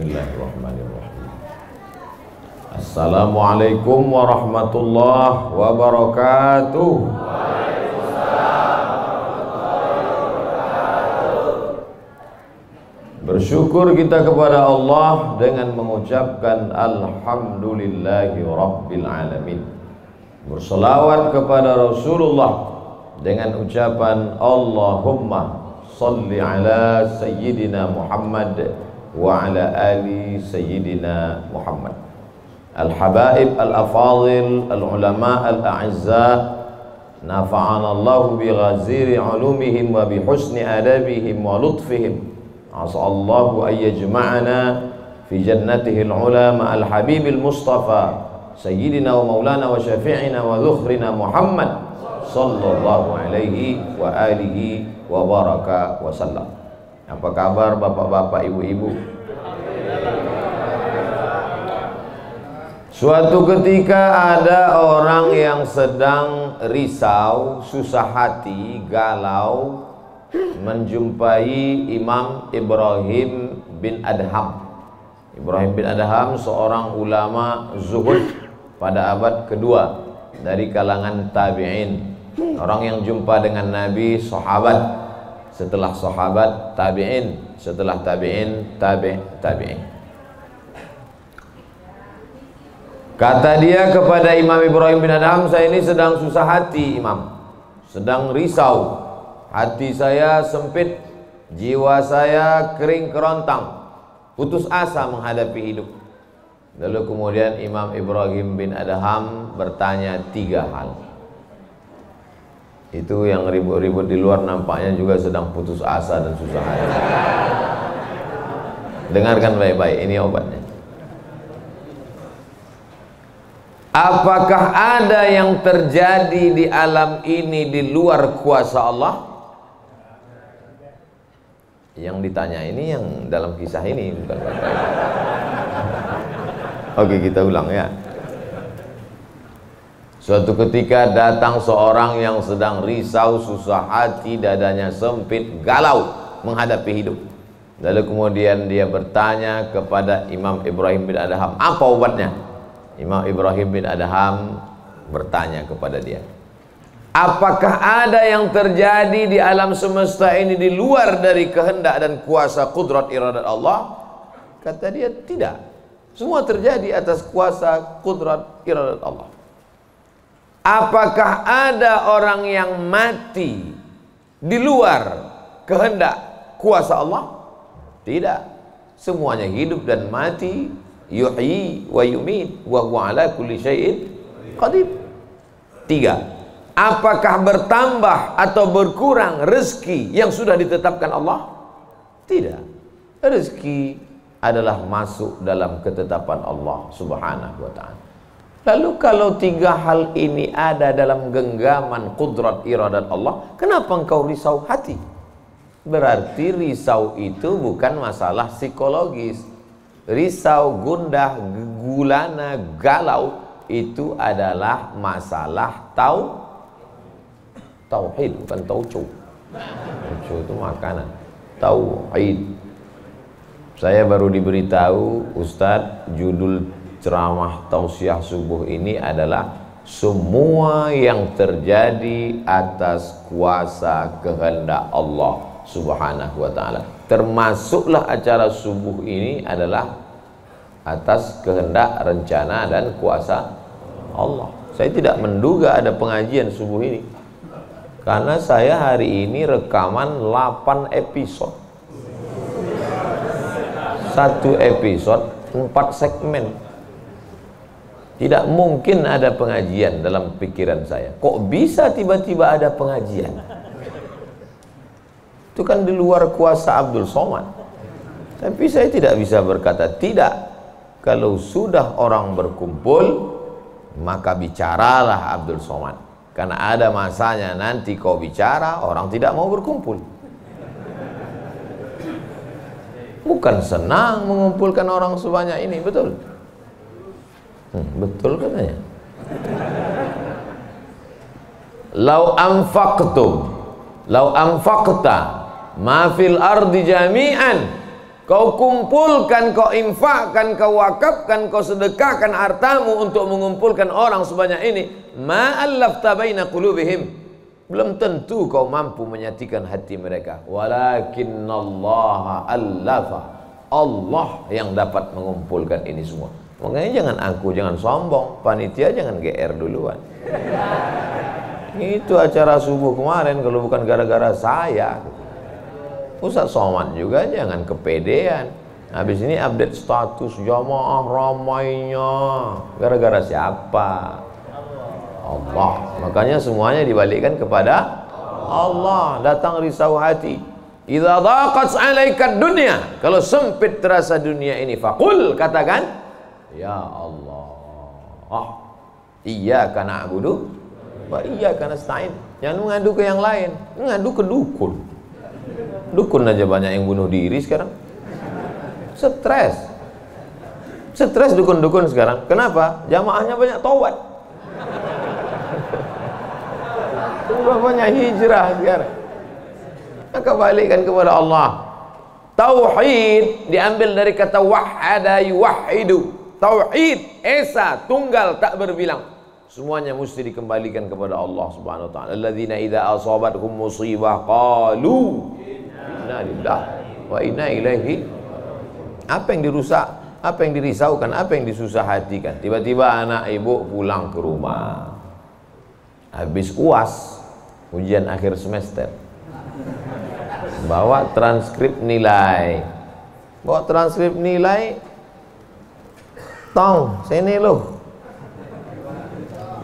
Bismillahirrahmanirrahim. Assalamualaikum warahmatullahi wabarakatuh. Bersyukur kita kepada Allah dengan mengucapkan alhamdulillahi rabbil alamin. Berselawat kepada Rasulullah dengan ucapan Allahumma salli ala sayyidina Muhammad wa ala ali sayyidina Muhammad. Al-habaib al-afadil al-ulama al-a'izza, nafa'ana Allah bi ghaziri ulumihim wa bi husni adabihim wa lutfihim. As'allahu an yajma'ana fi jannatihi al-ula ma'al habibil mustafa sayyidina wa maulana wa syafi'ina wa dhukhrina Muhammad sallallahu alaihi wa alihi wa baraka wa sallam. Apa kabar bapak-bapak, ibu-ibu? Suatu ketika ada orang yang sedang risau, susah hati, galau, menjumpai Imam Ibrahim bin Adham. Ibrahim bin Adham seorang ulama zuhud pada abad kedua dari kalangan tabi'in. Orang yang jumpa dengan Nabi, sahabat, setelah sahabat tabi'in, setelah tabi'in tabi'in. Kata dia kepada Imam Ibrahim bin Adham, saya ini sedang susah hati Imam, sedang risau, hati saya sempit, jiwa saya kering kerontang, putus asa menghadapi hidup. Lalu kemudian Imam Ibrahim bin Adham bertanya 3 hal. Itu yang ribut-ribut di luar nampaknya juga sedang putus asa dan susah hati. Dengarkan baik-baik, ini obatnya. Apakah ada yang terjadi di alam ini di luar kuasa Allah? Yang ditanya ini yang dalam kisah ini, bukan baik-baik. Oke, kita ulang ya. Suatu ketika datang seorang yang sedang risau, susah hati, dadanya sempit, galau menghadapi hidup. Lalu kemudian dia bertanya kepada Imam Ibrahim bin Adham, apa obatnya? Imam Ibrahim bin Adham bertanya kepada dia, apakah ada yang terjadi di alam semesta ini di luar dari kehendak dan kuasa kudrat iradat Allah? Kata dia, tidak. Semua terjadi atas kuasa kudrat iradat Allah. Apakah ada orang yang mati di luar kehendak kuasa Allah? Tidak. Semuanya hidup dan mati. Yuhyi wa yumit wa huwa ala kulli syai'in qadir. 3. Apakah bertambah atau berkurang rezeki yang sudah ditetapkan Allah? Tidak. Rezeki adalah masuk dalam ketetapan Allah Subhanahu wa ta'ala. Lalu kalau 3 hal ini ada dalam genggaman kudrat iradat Allah, kenapa engkau risau hati? Berarti risau itu bukan masalah psikologis. Risau, gundah, gulana, galau itu adalah masalah tauhid, bukan tauco. Tauco itu makanan. Tauhid. Saya baru diberitahu, Ustadz, judul ceramah tausiah subuh ini adalah semua yang terjadi atas kuasa kehendak Allah Subhanahu wa ta'ala. Termasuklah acara subuh ini adalah atas kehendak, rencana dan kuasa Allah. Saya tidak menduga ada pengajian subuh ini, karena saya hari ini rekaman 8 episode. 1 episode 4 segmen. Tidak mungkin ada pengajian dalam pikiran saya. Kok bisa tiba-tiba ada pengajian? Itu kan di luar kuasa Abdul Somad. Tapi saya tidak bisa berkata tidak. Kalau sudah orang berkumpul, maka bicaralah Abdul Somad. Karena ada masanya nanti kau bicara, orang tidak mau berkumpul. Bukan senang mengumpulkan orang sebanyak ini, betul? Betul katanya. Lau anfaqtum, lau anfaqta ma fil ardi jami'an kau kumpulkan, kau infakkan, kau wakafkan, kau sedekahkan hartamu untuk mengumpulkan orang sebanyak ini, ma'allafta baina qulubihim, belum tentu kau mampu menyatukan hati mereka. Walakinnallaha allafa, Allah yang dapat mengumpulkan ini semua. Makanya jangan angku, jangan sombong, panitia jangan GR duluan. Itu acara subuh kemarin kalau bukan gara-gara saya. Ustaz Somad juga jangan kepedean. Habis ini update status jamaah ramainya. Gara-gara siapa? Allah. Makanya semuanya dibalikkan kepada Allah. Datang risau hati. Idza dhaqat 'alaika dunya, kalau sempit terasa dunia ini, faqul, katakan, ya Allah, iyyaka na'budu wa iyyaka nasta'in. Jangan mengadu ke yang lain, mengadu ke dukun. Dukun aja banyak yang bunuh diri sekarang. Stres dukun-dukun sekarang. Kenapa? Jamaahnya banyak taubat. Sudah banyak hijrah sekarang. Maka balikkan kepada Allah. Tauhid diambil dari kata wahada yuwahidu. Tauhid, esa, tunggal, tak berbilang. Semuanya mesti dikembalikan kepada Allah Subhanahu wa taala. Alladzina idza asabatkum musibah qalu inna lillahi wa inna ilaihi. Apa yang dirusak, apa yang dirisaukan, apa yang disusah hatikan. Tiba-tiba anak ibu pulang ke rumah. Habis UAS, ujian akhir semester. Bawa transkrip nilai. Bawa transkrip nilai. Tong, sini loh.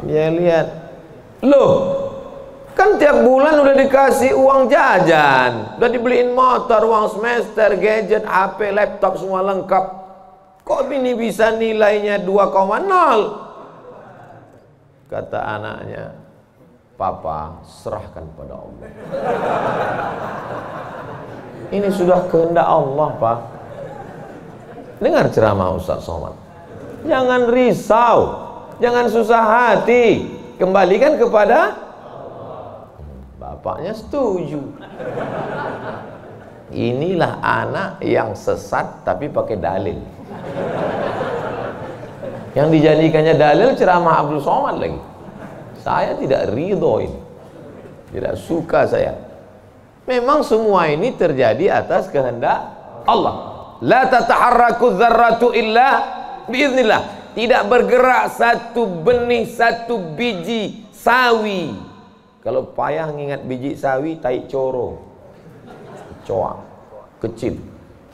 Dia lihat, loh, kan tiap bulan udah dikasih uang jajan, udah dibeliin motor, uang semester, gadget, HP, laptop, semua lengkap. Kok ini bisa nilainya 2,0? Kata anaknya, Papa, serahkan pada Allah. Ini sudah kehendak Allah, Pak. Dengar ceramah Ustaz Somad. Jangan risau, jangan susah hati, kembalikan kepada bapaknya. Setuju. Inilah anak yang sesat tapi pakai dalil. Yang dijadikannya dalil ceramah Abdul Somad lagi. Saya tidak ridho ini, tidak suka saya. Memang semua ini terjadi atas kehendak Allah. La tataharraku dzarratu illa biiznillah. Tidak bergerak satu benih, satu biji sawi. Kalau payah ngingat biji sawi, tai coro, coa, kecil.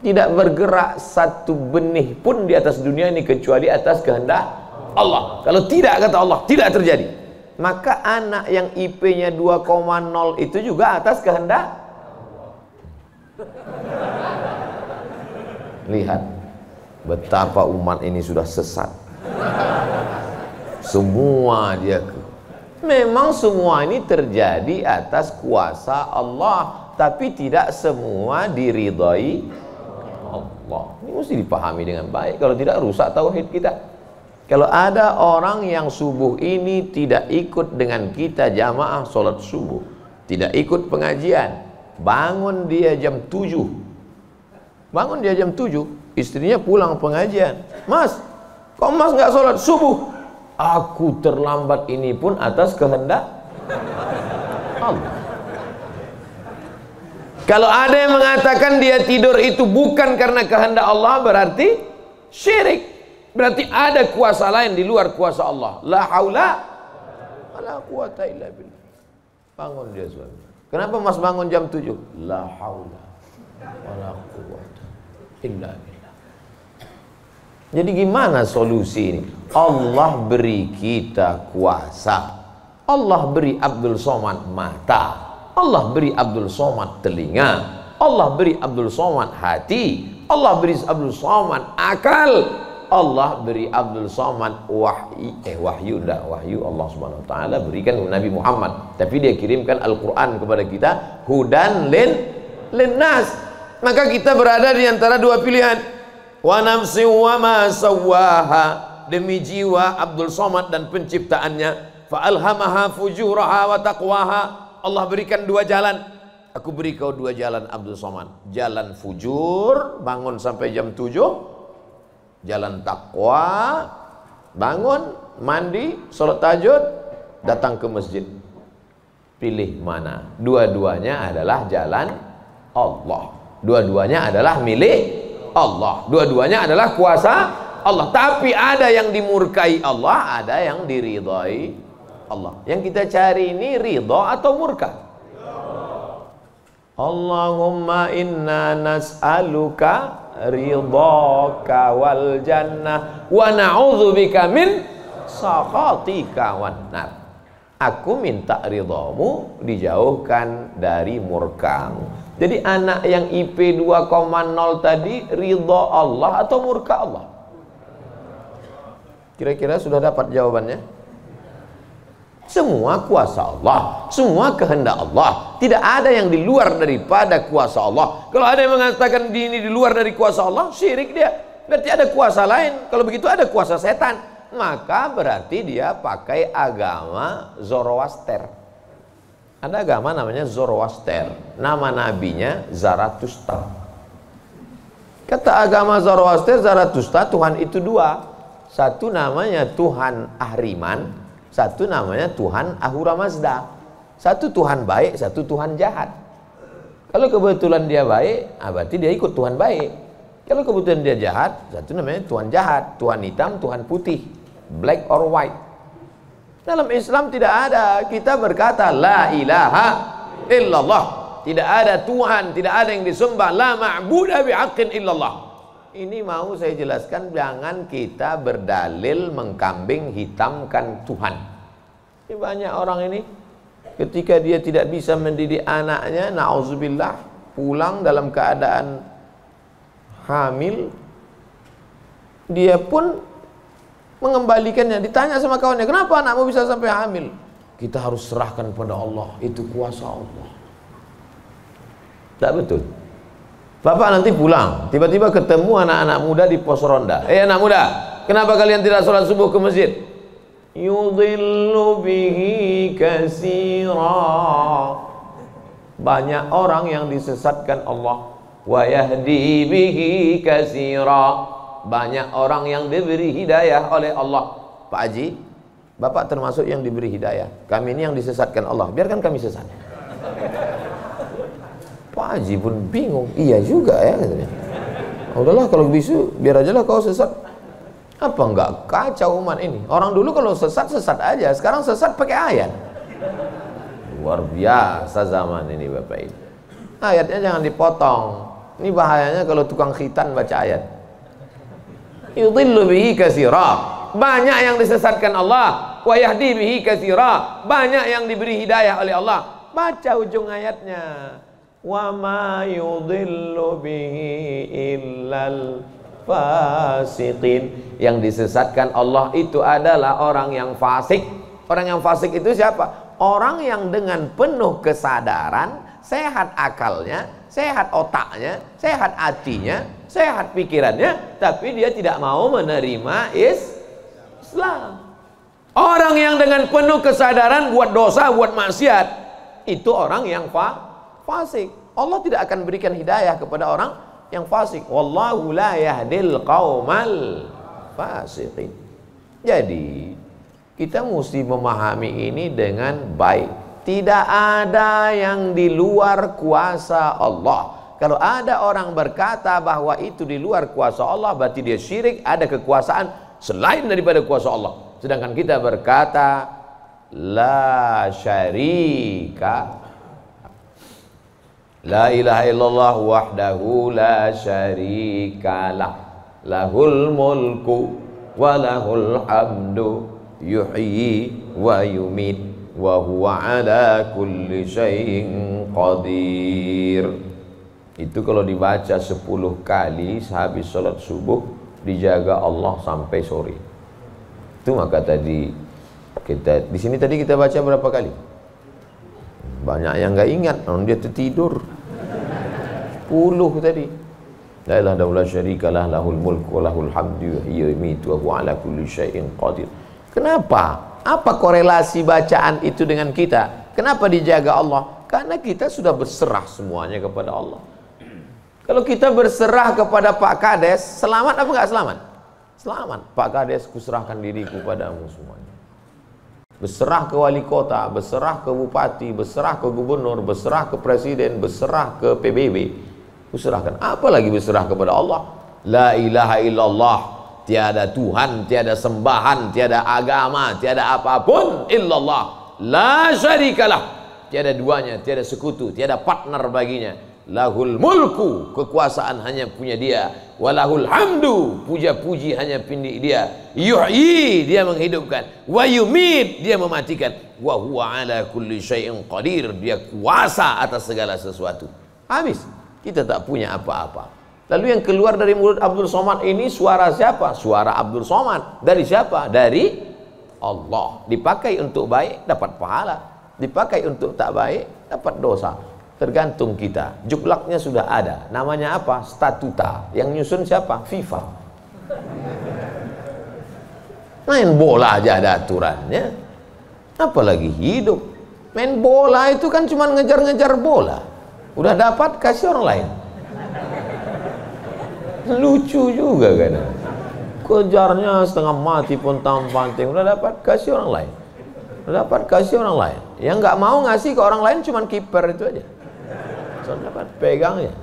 Tidak bergerak satu benih pun di atas dunia ini kecuali atas kehendak Allah. Kalau tidak, kata Allah, tidak terjadi. Maka anak yang IP-nya 2,0 itu juga atas kehendak. Lihat betapa umat ini sudah sesat. Semua dia memang semua ini terjadi atas kuasa Allah, tapi tidak semua diridhai Allah. Ini mesti dipahami dengan baik, kalau tidak rusak tauhid kita. Kalau ada orang yang subuh ini tidak ikut dengan kita jamaah sholat subuh, tidak ikut pengajian, bangun dia jam 7, bangun dia jam 7, istrinya pulang pengajian, Mas, kok Mas nggak sholat subuh? Aku terlambat, ini pun atas kehendak Allah. Kalau ada yang mengatakan dia tidur itu bukan karena kehendak Allah, berarti syirik. Berarti ada kuasa lain di luar kuasa Allah. La haula wala quwata illa billah. Bangun dia suami. Kenapa Mas bangun jam 7? La haula wala quwata illa billah. Jadi gimana solusi ini? Allah beri kita kuasa. Allah beri Abdul Somad mata. Allah beri Abdul Somad telinga. Allah beri Abdul Somad hati. Allah beri Abdul Somad akal. Allah beri Abdul Somad wahyu Allah Subhanahu wa taala berikan Nabi Muhammad, tapi dia kirimkan Al-Qur'an kepada kita, hudan linnas. Maka kita berada di antara dua pilihan. Wa nafsi wa ma sawwaha, demi jiwa Abdul Somad dan penciptaannya, fa alhamaha fujuraha wa taqwaha. Allah berikan dua jalan. aku beri kau dua jalan Abdul Somad. Jalan fujur, bangun sampai jam 7. Jalan takwa, bangun, mandi, sholat tahajud, datang ke masjid. Pilih mana? Dua-duanya adalah jalan Allah. Dua-duanya adalah milik Allah. Dua-duanya adalah kuasa Allah. Tapi ada yang dimurkai Allah, ada yang diridhai Allah. Yang kita cari ini ridha atau murka? Allahumma inna nas'aluka ridhaka wal jannah wa na'udzubika min sakhatika wan nar. Aku minta ridhamu, dijauhkan dari murkamu. Jadi anak yang IP 2,0 tadi ridha Allah atau murka Allah? Kira-kira sudah dapat jawabannya? Semua kuasa Allah, semua kehendak Allah. Tidak ada yang di luar daripada kuasa Allah. Kalau ada yang mengatakan ini di luar dari kuasa Allah, syirik dia. Berarti ada kuasa lain. Kalau begitu ada kuasa setan. Maka berarti dia pakai agama Zoroaster. Ada agama namanya Zoroaster. Nama nabinya Zarathustra. Kata agama Zoroaster, Zarathustra, Tuhan itu dua. Satu namanya Tuhan Ahriman, satu namanya Tuhan Ahura Mazda. Satu Tuhan baik, satu Tuhan jahat. Kalau kebetulan dia baik, berarti dia ikut Tuhan baik. Kalau kebetulan dia jahat, satu namanya Tuhan jahat. Tuhan hitam, Tuhan putih, black or white. Dalam Islam tidak ada. Kita berkata la ilaha illallah. Tidak ada Tuhan, tidak ada yang disembah. La ma'budu bihaqqin illallah. Ini mau saya jelaskan, jangan kita berdalil mengkambing hitamkan Tuhan. Ini banyak orang ini ketika dia tidak bisa mendidik anaknya, na'udzubillah, pulang dalam keadaan hamil, dia pun mengembalikannya. Ditanya sama kawannya, kenapa anakmu bisa sampai hamil? Kita harus serahkan pada Allah, itu kuasa Allah. Tak betul. Bapak nanti pulang, tiba-tiba ketemu anak-anak muda di pos ronda. Anak muda, kenapa kalian tidak sholat subuh ke masjid? Yudhillu bihi katsira. Banyak orang yang disesatkan Allah. Wa yahdi bihi katsira. Banyak orang yang diberi hidayah oleh Allah. Pak Haji, Bapak termasuk yang diberi hidayah. Kami ini yang disesatkan Allah. Biarkan kami sesat. Pak Haji pun bingung. Iya juga ya katanya. Udahlah kalau bisu, biar aja lah kau sesat. Apa enggak kacau umat ini? Orang dulu kalau sesat, sesat aja. Sekarang sesat pakai ayat. Luar biasa zaman ini Bapak Ibu. Ayatnya jangan dipotong. Ini bahayanya kalau tukang khitan baca ayat. Yudhillu bihi katsira. Banyak yang disesatkan Allah. Wa yahdi bihi katsira. Banyak yang diberi hidayah oleh Allah. Baca ujung ayatnya. Wa ma yudhillu bihi illal fasiqin. Yang disesatkan Allah itu adalah orang yang fasik. Orang yang fasik itu siapa? Orang yang dengan penuh kesadaran, sehat akalnya, sehat otaknya, sehat hatinya, sehat pikirannya, tapi dia tidak mau menerima Islam. Orang yang dengan penuh kesadaran buat dosa, buat maksiat, itu orang yang fasik. Allah tidak akan berikan hidayah kepada orang yang fasik. Wallahu la yahdil qaumal fasiqin. Jadi kita mesti memahami ini dengan baik. Tidak ada yang di luar kuasa Allah. Kalau ada orang berkata bahwa itu di luar kuasa Allah, berarti dia syirik, ada kekuasaan selain daripada kuasa Allah. Sedangkan kita berkata la syarika, la ilaha illallah wahdahu la syarikalah, lahul mulku wa lahul hamdu yuhyi wa yumit wa huwa ala kulli syai'in qadir. Itu kalau dibaca 10 kali sehabis sholat subuh, dijaga Allah sampai sore. Itu maka tadi kita di sini tadi kita baca berapa kali? Banyak yang nggak ingat, dia tertidur. 10 tadi. La ilaha illallah syarikalah, lahul mulku wa lahul hamdu yuhyi wa yumiitu wa huwa ala kulli syai'in qadir. Kenapa? Apa korelasi bacaan itu dengan kita? Kenapa dijaga Allah? Karena kita sudah berserah semuanya kepada Allah. Kalau kita berserah kepada Pak Kades, selamat apa enggak selamat? Selamat. Pak Kades, kuserahkan diriku padamu semuanya. Berserah ke wali kota, berserah ke bupati, berserah ke gubernur, berserah ke presiden, berserah ke PBB. Kuserahkan. Apalagi berserah kepada Allah. La ilaha illallah. Tiada Tuhan, tiada sembahan, tiada agama, tiada apapun illallah. La syarikalah. Tiada duanya, tiada sekutu, tiada partner baginya. Lahul mulku, kekuasaan hanya punya dia. Walahul hamdu, puja-puji hanya punya dia. Yuhyi, dia menghidupkan. Wa yumit, dia mematikan. Wa huwa ala kulli syai'in qadir, dia kuasa atas segala sesuatu. Habis, kita tak punya apa-apa. Lalu yang keluar dari mulut Abdul Somad ini suara siapa? Suara Abdul Somad. Dari siapa? Dari Allah. Dipakai untuk baik, dapat pahala. Dipakai untuk tak baik, dapat dosa. Tergantung kita. Juklaknya sudah ada. Namanya apa? Statuta. Yang nyusun siapa? FIFA. Main bola aja ada aturannya. Apalagi hidup. Main bola itu kan cuma ngejar-ngejar bola. Udah dapat, kasih orang lain. Lucu juga kan. Kejarnya setengah mati pun tampanting. Udah dapat, kasih orang lain. Udah dapat, kasih orang lain. Yang nggak mau ngasih ke orang lain cuma kiper itu aja. So, dapat pegangnya.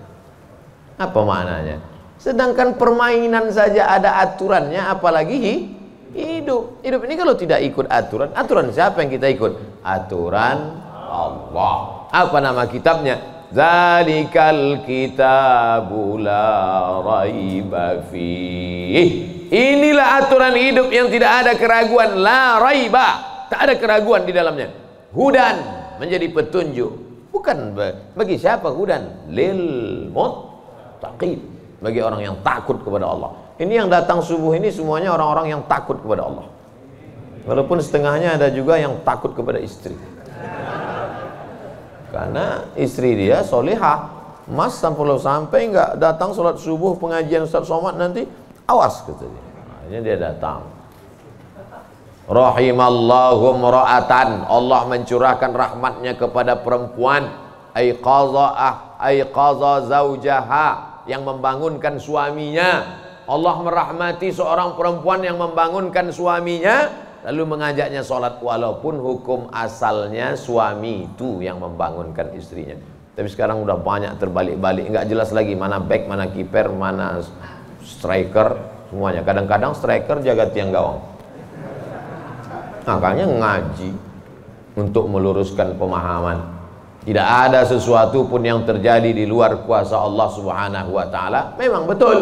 Apa maknanya? Sedangkan permainan saja ada aturannya, apalagi hidup. Hidup ini kalau tidak ikut aturan, aturan siapa yang kita ikut? Aturan Allah. Apa nama kitabnya? Zalikal kitabu la raiba fih. Inilah aturan hidup yang tidak ada keraguan, la raiba. Tak ada keraguan di dalamnya. Hudan, menjadi petunjuk. Bukan bagi siapa hudan? Lil muttaqin, bagi orang yang takut kepada Allah. Ini yang datang subuh ini semuanya orang-orang yang takut kepada Allah. Walaupun setengahnya ada juga yang takut kepada istri. Karena istri dia solihah. Mas sampai nggak datang sholat subuh pengajian Ustaz Somad nanti, awas katanya. Akhirnya dia datang. Rahimallahu mra'atan, Allah mencurahkan rahmatnya kepada perempuan. Aiqaza zaujaha, yang membangunkan suaminya. Allah merahmati seorang perempuan yang membangunkan suaminya, lalu mengajaknya sholat, walaupun hukum asalnya suami itu yang membangunkan istrinya. Tapi sekarang udah banyak terbalik-balik, nggak jelas lagi mana back, mana kiper, mana striker, semuanya. Kadang-kadang striker jaga tiang gawang. Makanya ngaji untuk meluruskan pemahaman. Tidak ada sesuatu pun yang terjadi di luar kuasa Allah Subhanahu wa taala. Memang betul,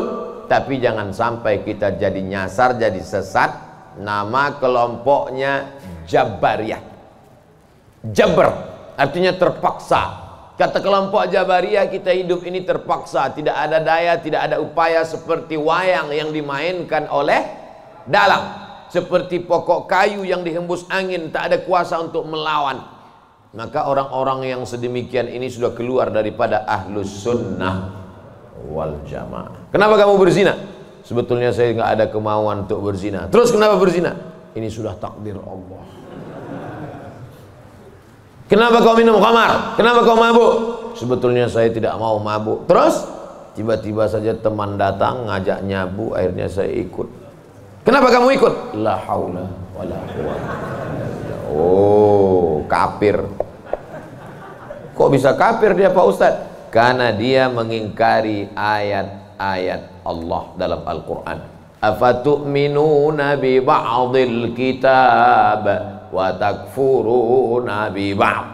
tapi jangan sampai kita jadi nyasar, jadi sesat. Nama kelompoknya Jabariyah. Jabr artinya terpaksa. Kata kelompok Jabariyah, kita hidup ini terpaksa, tidak ada daya, tidak ada upaya, seperti wayang yang dimainkan oleh dalang. Seperti pokok kayu yang dihembus angin, tak ada kuasa untuk melawan. Maka orang-orang yang sedemikian ini sudah keluar daripada ahlus sunnah wal jamaah. Kenapa kamu berzina? Sebetulnya saya nggak ada kemauan untuk berzina. Terus kenapa berzina? Ini sudah takdir Allah. Kenapa kau minum khamar? Kenapa kau mabuk? Sebetulnya saya tidak mau mabuk. Terus tiba-tiba saja teman datang ngajak nyabu, akhirnya saya ikut. Kenapa kamu ikut? La haula wala quwwata. Oh, kafir. Kok bisa kafir dia Pak Ustaz? Karena dia mengingkari ayat-ayat Allah dalam Al-Quran. Afatu'minuna bi ba'dil kitab wa takfuruna bi ba'd.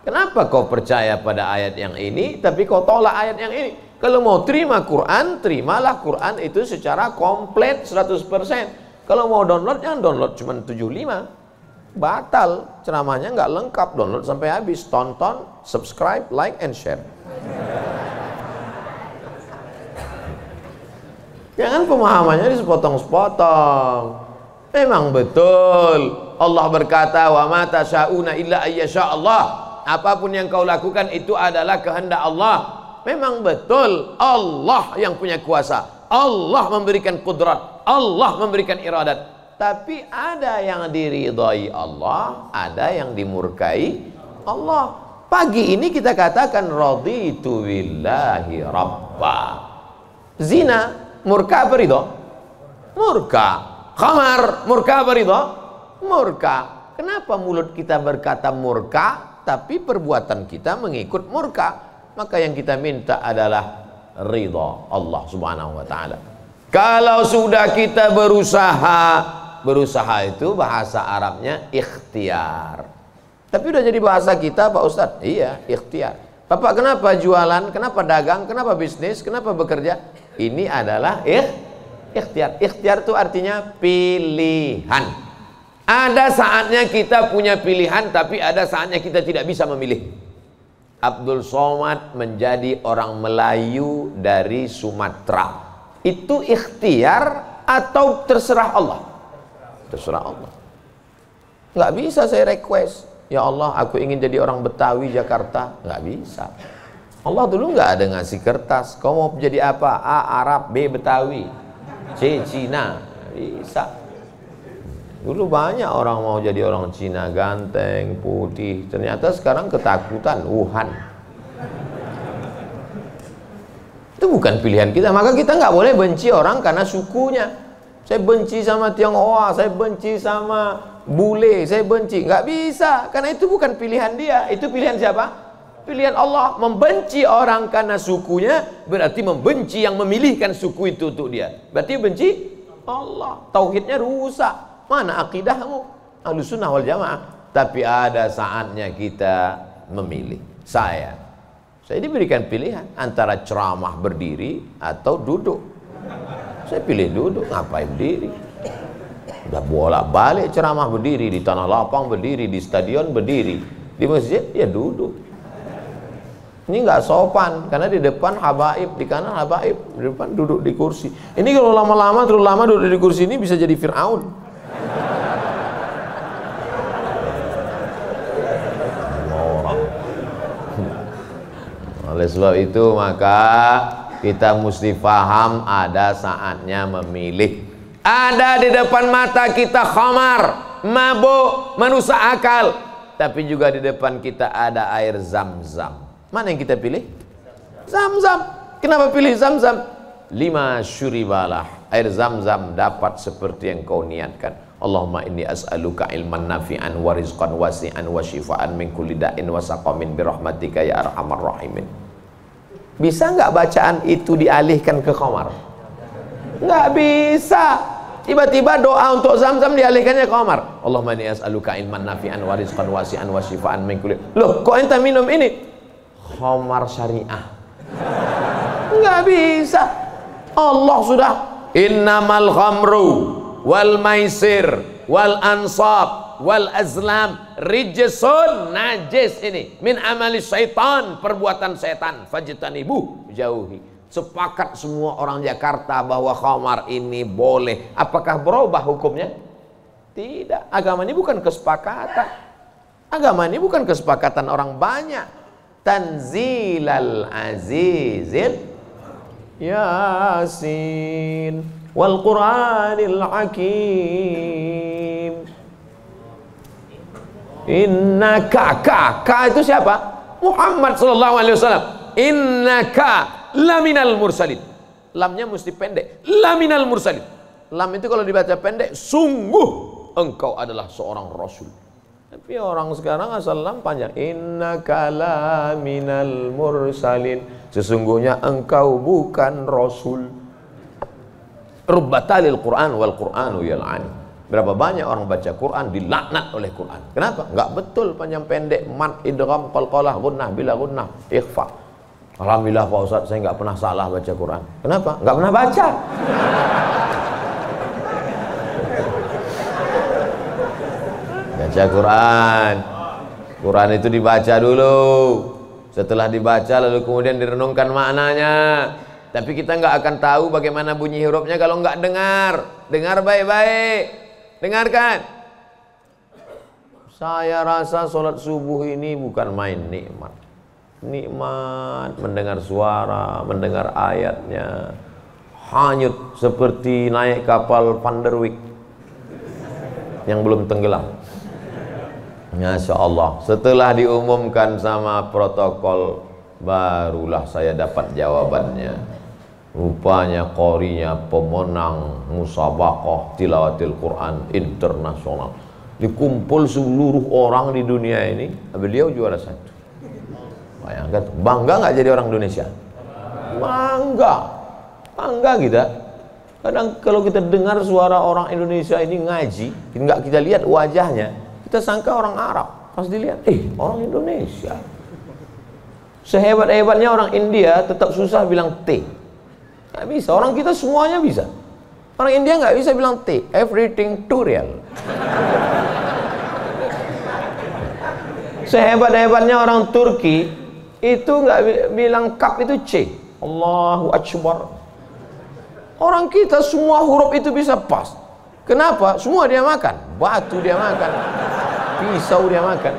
Kenapa kau percaya pada ayat yang ini tapi kau tolak ayat yang ini? Kalau mau terima Quran, terimalah Quran itu secara komplit 100%. Kalau mau download, jangan download cuma 75. Batal, ceramahnya nggak lengkap. Download sampai habis, tonton, subscribe, like, and share. Jangan pemahamannya disepotong-sepotong. Memang betul Allah berkata, wa ma tasyauna illa ayyasha Allah. Apapun yang kau lakukan itu adalah kehendak Allah. Memang betul Allah yang punya kuasa. Allah memberikan kudrat, Allah memberikan iradat. Tapi ada yang diridhai Allah, ada yang dimurkai Allah. Pagi ini kita katakan raditu billahi rabba. Zina murka apa ridho? Murka. Khamar murka apa ridho? Murka. Kenapa mulut kita berkata murka tapi perbuatan kita mengikut murka? Maka yang kita minta adalah ridha Allah Subhanahu wa taala. Kalau sudah kita berusaha itu bahasa Arabnya ikhtiar. Tapi udah jadi bahasa kita Pak Ustadz. Iya, ikhtiar. Bapak kenapa jualan, kenapa dagang, kenapa bisnis, kenapa bekerja? Ini adalah ikhtiar. Ikhtiar itu artinya pilihan. Ada saatnya kita punya pilihan, tapi ada saatnya kita tidak bisa memilih. Abdul Somad menjadi orang Melayu dari Sumatera. Itu ikhtiar atau terserah Allah? Terserah Allah. Nggak bisa saya request, ya Allah aku ingin jadi orang Betawi Jakarta. Nggak bisa. Allah dulu nggak ada ngasih kertas, kau mau jadi apa? A. Arab, B. Betawi, C. Cina. Nggak bisa. Dulu banyak orang mau jadi orang Cina, ganteng, putih. Ternyata sekarang ketakutan, Wuhan. Itu bukan pilihan kita. Maka kita nggak boleh benci orang karena sukunya. Saya benci sama Tionghoa, saya benci sama bule, saya benci. Nggak bisa, karena itu bukan pilihan dia. Itu pilihan siapa? Pilihan Allah. Membenci orang karena sukunya berarti membenci yang memilihkan suku itu untuk dia. Berarti benci Allah. Tauhidnya rusak. Mana akidahmu? Ahlussunnah wal jamaah. Tapi ada saatnya kita memilih. Saya diberikan pilihan antara ceramah berdiri atau duduk. Saya pilih duduk, ngapain berdiri? Udah bolak-balik ceramah berdiri, di tanah lapang berdiri, di stadion berdiri, di masjid ya duduk. Ini nggak sopan, karena di depan habaib, di kanan habaib, di depan duduk di kursi. Ini kalau lama-lama terlalu lama duduk di kursi ini bisa jadi Fir'aun. Oleh sebab itu maka kita mesti paham ada saatnya memilih. Ada di depan mata kita khamar, mabuk, merusak akal. Tapi juga di depan kita ada air Zam-Zam. Mana yang kita pilih? Zam-Zam. Kenapa pilih Zam-Zam? 5 syuribalah. Air Zam-Zam dapat seperti yang kau niatkan. Allahumma inni as'aluka ilman nafi'an wa rizqan wasi'an wa shifaan min kulli da'in wa saqamin birahmatika ya arhamar rahimin. Bisa nggak bacaan itu dialihkan ke khamar? Nggak bisa. Tiba-tiba doa untuk Zam-Zam dialihkannya ke khamar. Allahumma inni as'aluka ilman nafi'an wa rizqan wasi'an wa shifaan min kulli. Loh, kok ente minum ini? Khamar syariah. Nggak bisa. Allah sudah innamal khamru wal maisir wal ansab wal azlam rijsun, najis ini, min amali syaitan, perbuatan setan, fajtanibuh, jauhi. Sepakat semua orang Jakarta bahwa khamar ini boleh. Apakah berubah hukumnya? Tidak. Agama ini bukan kesepakatan. Agama ini bukan kesepakatan orang banyak. Tanzilal azizil Yasin wal Qur'anil Hakim. Innaka, ka itu siapa? Muhammad sallallahu alaihi wasallam. Innaka laminal mursalin. Lamnya mesti pendek. Laminal mursalin. Lam itu kalau dibaca pendek, sungguh engkau adalah seorang rasul. Tapi orang sekarang asal lam panjang. Innaka laminal mursalin. Sesungguhnya engkau bukan rasul. Rubbatalil Quran wal Quranu yal'ani. Berapa banyak orang baca Quran dilaknat oleh Quran. Kenapa? Enggak betul panjang pendek, mat, idgham, qalqalah, gunnah, bila gunnah, ikhfa. Alhamdulillah Pak Ustaz, saya enggak pernah salah baca Quran. Kenapa? Enggak pernah baca. Baca Quran. Quran itu dibaca dulu. Setelah dibaca lalu kemudian direnungkan maknanya. Tapi kita nggak akan tahu bagaimana bunyi hurufnya kalau nggak dengar. Dengar baik-baik. Dengarkan. Saya rasa sholat subuh ini bukan main nikmat. Nikmat mendengar suara, mendengar ayatnya. Hanyut seperti naik kapal Van der Wijk yang belum tenggelam. Masya Allah, setelah diumumkan sama protokol, barulah saya dapat jawabannya. Rupanya qorinya pemenang musabaqah tilawatil Quran internasional. Dikumpul seluruh orang di dunia ini, beliau juara 1. Bayangkan, bangga nggak jadi orang Indonesia? Bangga, bangga kita. Kadang kalau kita dengar suara orang Indonesia ini ngaji, nggak kita lihat wajahnya, kita sangka orang Arab. Pas dilihat, orang Indonesia. Sehebat-hebatnya orang India tetap susah bilang T. Nggak bisa, orang kita semuanya bisa. Orang India nggak bisa bilang T, everything too real. Sehebat-hebatnya orang Turki itu nggak bilang kap itu C. Allahu Akbar. Orang kita semua huruf itu bisa pas. Kenapa? Semua dia makan. Batu dia makan, pisau dia makan.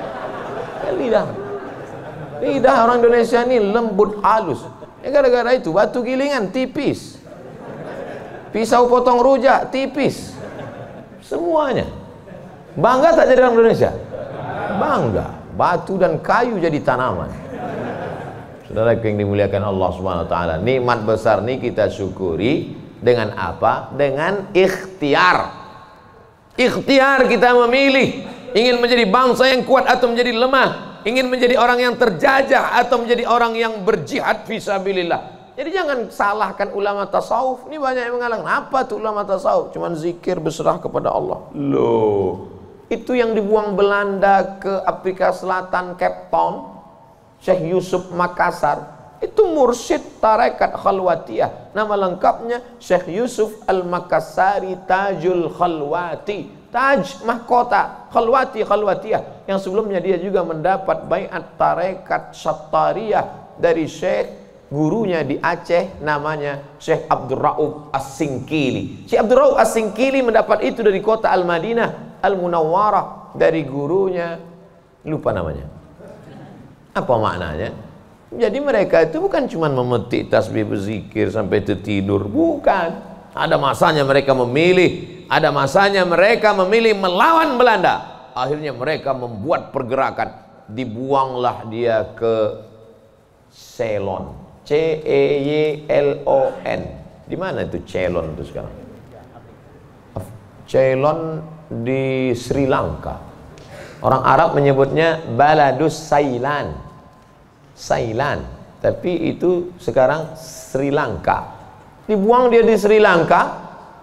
Lidah orang Indonesia ini lembut halus. Gara-gara itu batu gilingan tipis, pisau potong rujak tipis, semuanya. Bangga tak jadi orang Indonesia? Bangga. Batu dan kayu jadi tanaman. Saudara yang dimuliakan Allah Subhanahu wa taala, nikmat besar ini kita syukuri dengan apa? Dengan ikhtiar. Ikhtiar kita memilih ingin menjadi bangsa yang kuat atau menjadi lemah, ingin menjadi orang yang terjajah atau menjadi orang yang berjihad fisabilillah. Jadi jangan salahkan ulama tasawuf. Ini banyak yang mengatakan, apa tuh ulama tasawuf? Cuman zikir berserah kepada Allah. Loh, itu yang dibuang Belanda ke Afrika Selatan, Cape Town, Syekh Yusuf Makassar, itu mursyid tarekat khalwatiyah. Nama lengkapnya Syekh Yusuf Al-Makassari Tajul Khalwati. Taj mahkota, khalwati khalwatiyah. Yang sebelumnya dia juga mendapat baiat tarekat Sattariyah dari Syekh gurunya di Aceh, namanya Syekh Abdul Rauf As-Singkili. Syekh Abdul Rauf As-Singkili mendapat itu dari kota Al-Madinah Al-Munawwarah, dari gurunya, lupa namanya. Apa maknanya? Jadi mereka itu bukan cuma memetik tasbih berzikir sampai tertidur, bukan. Ada masanya mereka memilih, ada masanya mereka memilih melawan Belanda. Akhirnya mereka membuat pergerakan, dibuanglah dia ke Ceylon, C-E-Y-L-O-N. Di mana itu Ceylon itu sekarang? Ceylon di Sri Lanka. Orang Arab menyebutnya Baladus Sailan, Sailan, tapi itu sekarang Sri Lanka. Dibuang dia di Sri Lanka,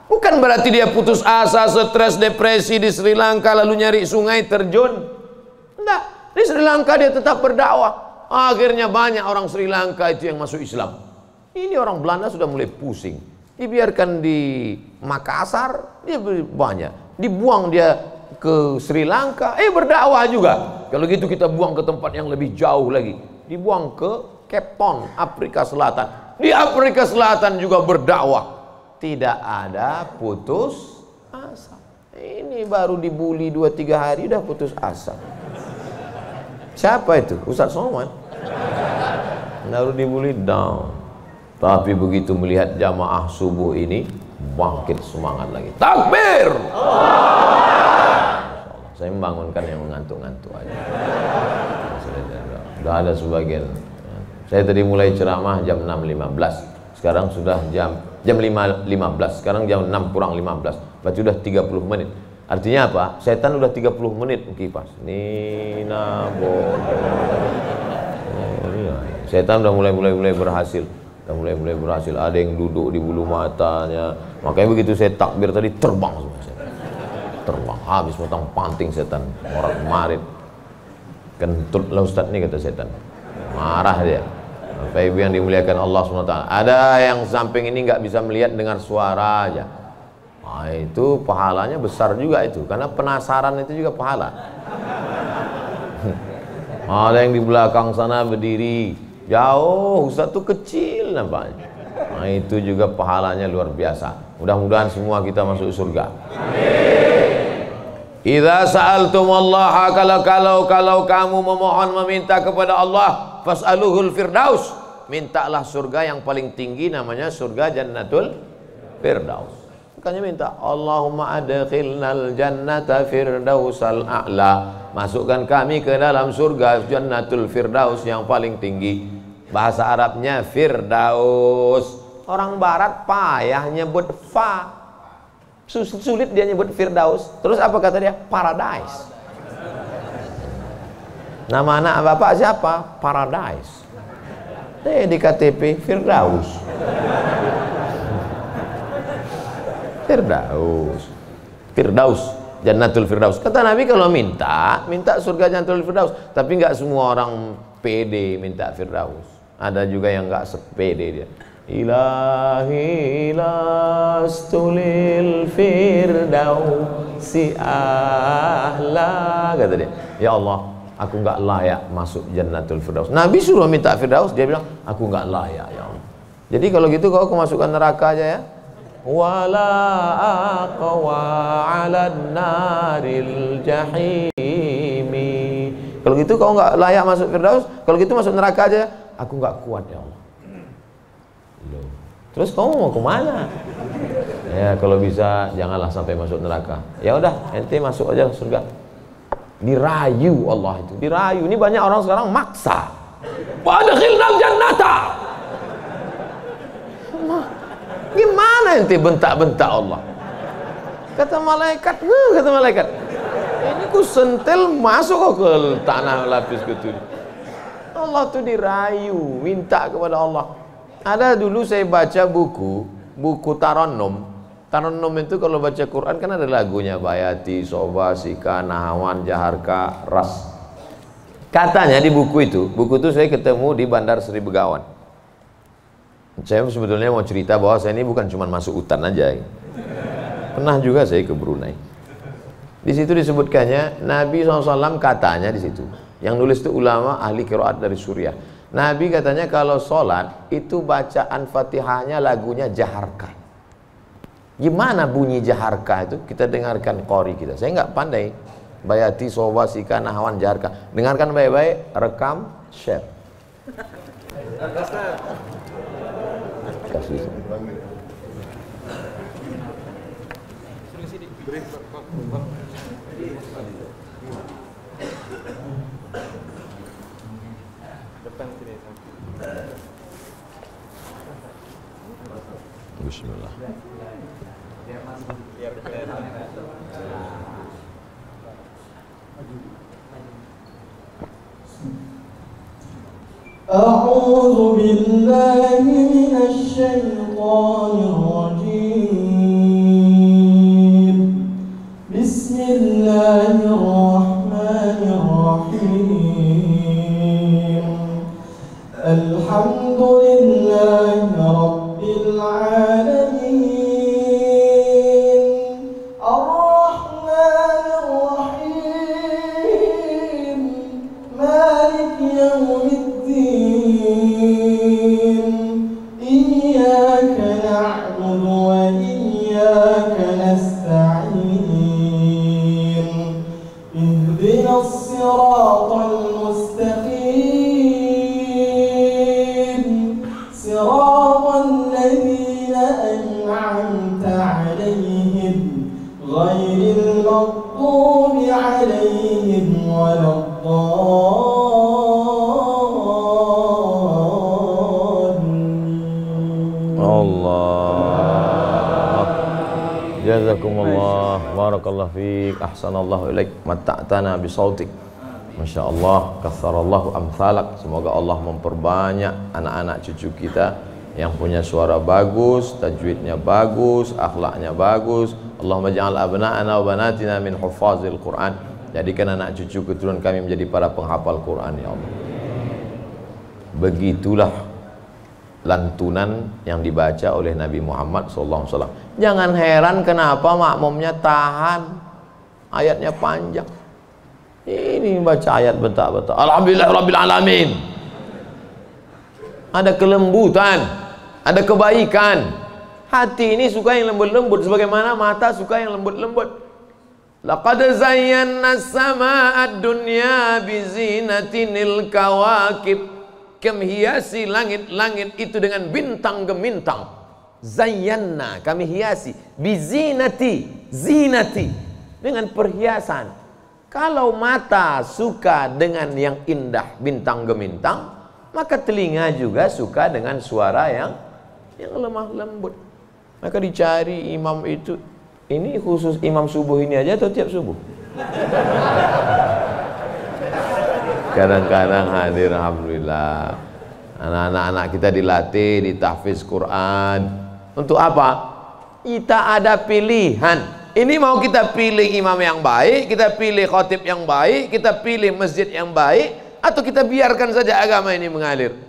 bukan berarti dia putus asa, stres, depresi di Sri Lanka lalu nyari sungai terjun. Enggak, di Sri Lanka dia tetap berdakwah. Akhirnya banyak orang Sri Lanka itu yang masuk Islam. Ini orang Belanda sudah mulai pusing. Dibiarkan di Makassar, dia banyak. Dibuang dia ke Sri Lanka, berdakwah juga. Kalau gitu kita buang ke tempat yang lebih jauh lagi. Dibuang ke Cape Town, Afrika Selatan. Di Afrika Selatan juga berdakwah. Tidak ada putus asa. Ini baru dibully 2-3 hari udah putus asa. Siapa itu? Ustaz Somad. Baru dibully down. Tapi begitu melihat jamaah subuh ini, bangkit semangat lagi. Takbir! Saya membangunkan yang mengantuk-ngantuk aja. Sudah ada sebagian. Saya tadi mulai ceramah jam 6.15. Sekarang sudah jam 5.15. Sekarang jam 6 kurang 15. Berarti sudah 30 menit. Artinya apa? Setan udah 30 menit kipas. Nina setan udah mulai berhasil. Udah mulai berhasil. Ada yang duduk di bulu matanya. Makanya begitu saya takbir tadi terbang semua setan. Terbang habis potong panting setan. Orang marit. Kentut lah Ustaz nih kata setan. Marah dia. Bapak Ibu yang dimuliakan Allah SWT. Ada yang samping ini nggak bisa melihat dengar suara aja. Nah, itu pahalanya besar juga itu, karena penasaran itu juga pahala. Ada yang di belakang sana berdiri jauh, Ustaz tuh kecil nampaknya. Nah, itu juga pahalanya luar biasa. Mudah-mudahan semua kita masuk surga. Idza sa'altumullaha, kalau kamu memohon meminta kepada Allah, fas'aluhul firdaus, mintalah surga yang paling tinggi, namanya surga Jannatul Firdaus. Makanya minta Allahumma adkhilnal jannata firdausal a'la. Masukkan kami ke dalam surga Jannatul Firdaus yang paling tinggi. Bahasa Arabnya Firdaus. Orang barat payah nyebut fa. Sulit dia nyebut Firdaus. Terus apa kata dia? Paradise. Nama anak bapak siapa? Paradise. Di KTP Firdaus. Firdaus, Jannatul Firdaus. Kata Nabi kalau minta surga Jannatul Firdaus. Tapi nggak semua orang pede minta Firdaus. Ada juga yang nggak sepede dia. Ilahi lastulil firdausi ahla, kata dia. Ya Allah, aku nggak layak masuk Jannatul Firdaus. Nabi suruh minta Firdaus, dia bilang aku nggak layak ya Allah. Jadi kalau gitu kau masukkan neraka aja ya. Wala aqwa 'alan naril jahimi. Kalau gitu kau nggak layak masuk Firdaus, kalau gitu masuk neraka aja. Aku nggak kuat ya Allah. Loh. Terus kamu mau kemana? Ya kalau bisa janganlah sampai masuk neraka. Ya udah, ente masuk aja surga. Dirayu Allah itu, dirayu. Ini banyak orang sekarang maksa. Wa adkhilnal jannata. Gimana ente bentak-bentak Allah? Kata malaikat, ini ku sentil masuk ke tanah lapis gitu. Allah tuh dirayu, minta kepada Allah. Ada dulu saya baca buku Tarannum. Tarannum itu kalau baca Quran kan ada lagunya, Bayati, Soba, Sika, Nahawan, Jaharka, Ras. Katanya di buku itu saya ketemu di Bandar Sri Begawan. Saya sebetulnya mau cerita bahwa saya ini bukan cuma masuk hutan aja. Pernah juga saya ke Brunei. Di situ disebutkannya Nabi SAW katanya di situ. Yang nulis itu ulama ahli qiraat dari Suriah. Nabi katanya kalau sholat itu bacaan Fatihahnya lagunya Jaharka. Gimana bunyi Jaharka itu? Kita dengarkan qori kita. Saya nggak pandai. Bayati, Soba, Sika, Nahawan, Jaharka. Dengarkan baik-baik, rekam, share. Kasih. Bismillah. أعوذ بالله من الشيطان الرجيم. بسم الله الرحمن الرحيم. الحمد لله رب العالمين. الرحمن الرحيم. مالك يوم إياك نعبد وإياك نستعين. اهدنا الصراط المستقيم. صراط الذين أنعمت عليهم غير المغضوب عليهم ولا Jazakumullah, barakallahu fiik, ahsanallahu ilaik, matta'tana bisautik. Masya Allah, katsarallahu amsalak. Semoga Allah memperbanyak anak-anak cucu kita yang punya suara bagus, tajwidnya bagus, akhlaknya bagus. Allahumma ja'al abna'ana wa banatina min huffazil Quran. Jadikan anak cucu keturunan kami menjadi para penghafal Quran ya Allah. Begitulah lantunan yang dibaca oleh Nabi Muhammad SAW. Jangan heran kenapa makmumnya tahan, ayatnya panjang. Ini baca ayat bentak-bentak. Alhamdulillah Rabbil Alamin. Ada kelembutan, ada kebaikan. Hati ini suka yang lembut-lembut, sebagaimana mata suka yang lembut-lembut. Laqad zayyana as-samaa'a ad-dunya bizinatinil kawakib. Kami hiasi langit-langit itu dengan bintang gemintang. Zayyana, kami hiasi, bizinati, zinati, dengan perhiasan. Kalau mata suka dengan yang indah bintang gemintang, maka telinga juga suka dengan suara yang lemah lembut. Maka dicari imam itu, ini khusus imam subuh ini aja atau tiap subuh? Kadang-kadang hadir, alhamdulillah. Anak-anak kita dilatih di tahfiz Quran. Untuk apa? Kita ada pilihan. Ini mau kita pilih imam yang baik, kita pilih khotib yang baik, kita pilih masjid yang baik, atau kita biarkan saja agama ini mengalir.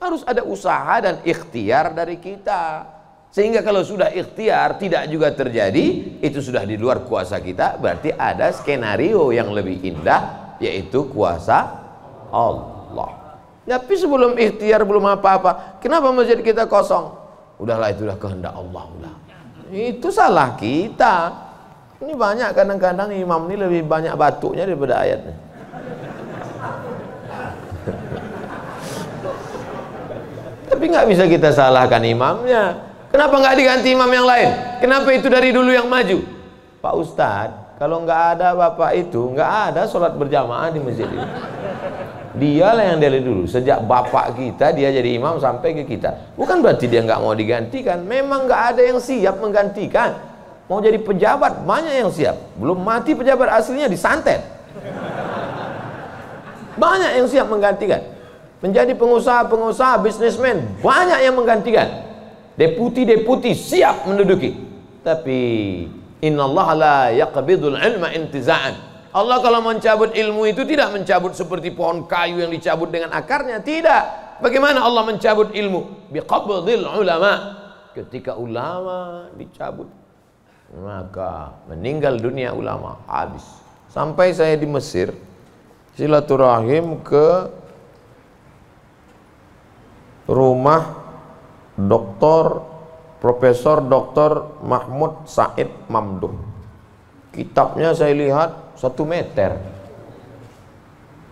Harus ada usaha dan ikhtiar dari kita. Sehingga kalau sudah ikhtiar tidak juga terjadi, itu sudah di luar kuasa kita. Berarti ada skenario yang lebih indah, yaitu kuasa Allah. Tapi sebelum ikhtiar, belum apa-apa, kenapa masjid kita kosong? Udahlah, itu udah kehendak Allah. Udah. Itu salah kita. Ini banyak kadang-kadang imam ini lebih banyak batuknya daripada ayatnya. Tapi nggak bisa kita salahkan imamnya. Kenapa nggak diganti imam yang lain? Kenapa itu dari dulu yang maju? Pak Ustadz, kalau nggak ada bapak itu, nggak ada sholat berjamaah di masjid ini. Dialah yang dari dulu, sejak bapak kita dia jadi imam sampai ke kita. Bukan berarti dia nggak mau digantikan, memang nggak ada yang siap menggantikan. Mau jadi pejabat banyak yang siap, belum mati pejabat aslinya disantet. Banyak yang siap menggantikan. Menjadi pengusaha-pengusaha, bisnismen banyak yang menggantikan. Deputi-deputi siap menduduki. Tapi innallaha la yaqbidul ilma intiza'an. Allah kalau mencabut ilmu itu tidak mencabut seperti pohon kayu yang dicabut dengan akarnya, tidak. Bagaimana Allah mencabut ilmu? Biqabdil ulama. Ketika ulama dicabut, maka meninggal dunia ulama, habis. Sampai saya di Mesir silaturahim ke rumah Profesor Dr. Mahmud Said Mamduh. Kitabnya saya lihat 1 meter.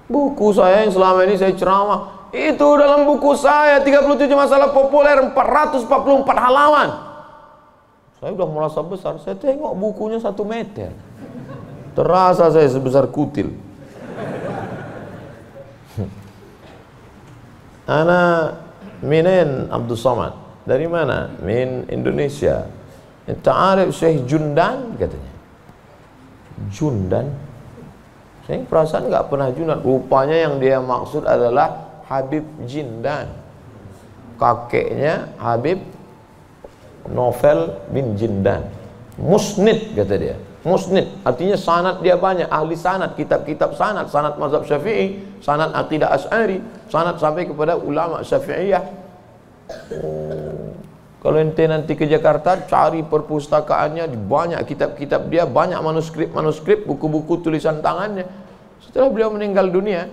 Buku saya yang selama ini saya ceramah, itu dalam buku saya 37 masalah populer 444 halaman. Saya udah merasa besar, saya tengok bukunya 1 meter. Terasa saya sebesar kutil. Ana minen Abdul Somad. Dari mana? Min Indonesia. Ta'arif Syekh Jundan katanya. Jundan, saya perasaan nggak pernah Jundan. Rupanya yang dia maksud adalah Habib Jindan, kakeknya Habib Novel bin Jindan. Musnid kata dia. Musnid artinya sanad dia banyak, ahli sanad, kitab-kitab sanad, sanad mazhab Syafi'i, sanad aqidah Asy'ari, sanad sampai kepada ulama Syafi'iyah. Kalau ente nanti ke Jakarta, cari perpustakaannya, banyak kitab-kitab dia, banyak manuskrip, buku-buku tulisan tangannya. Setelah beliau meninggal dunia,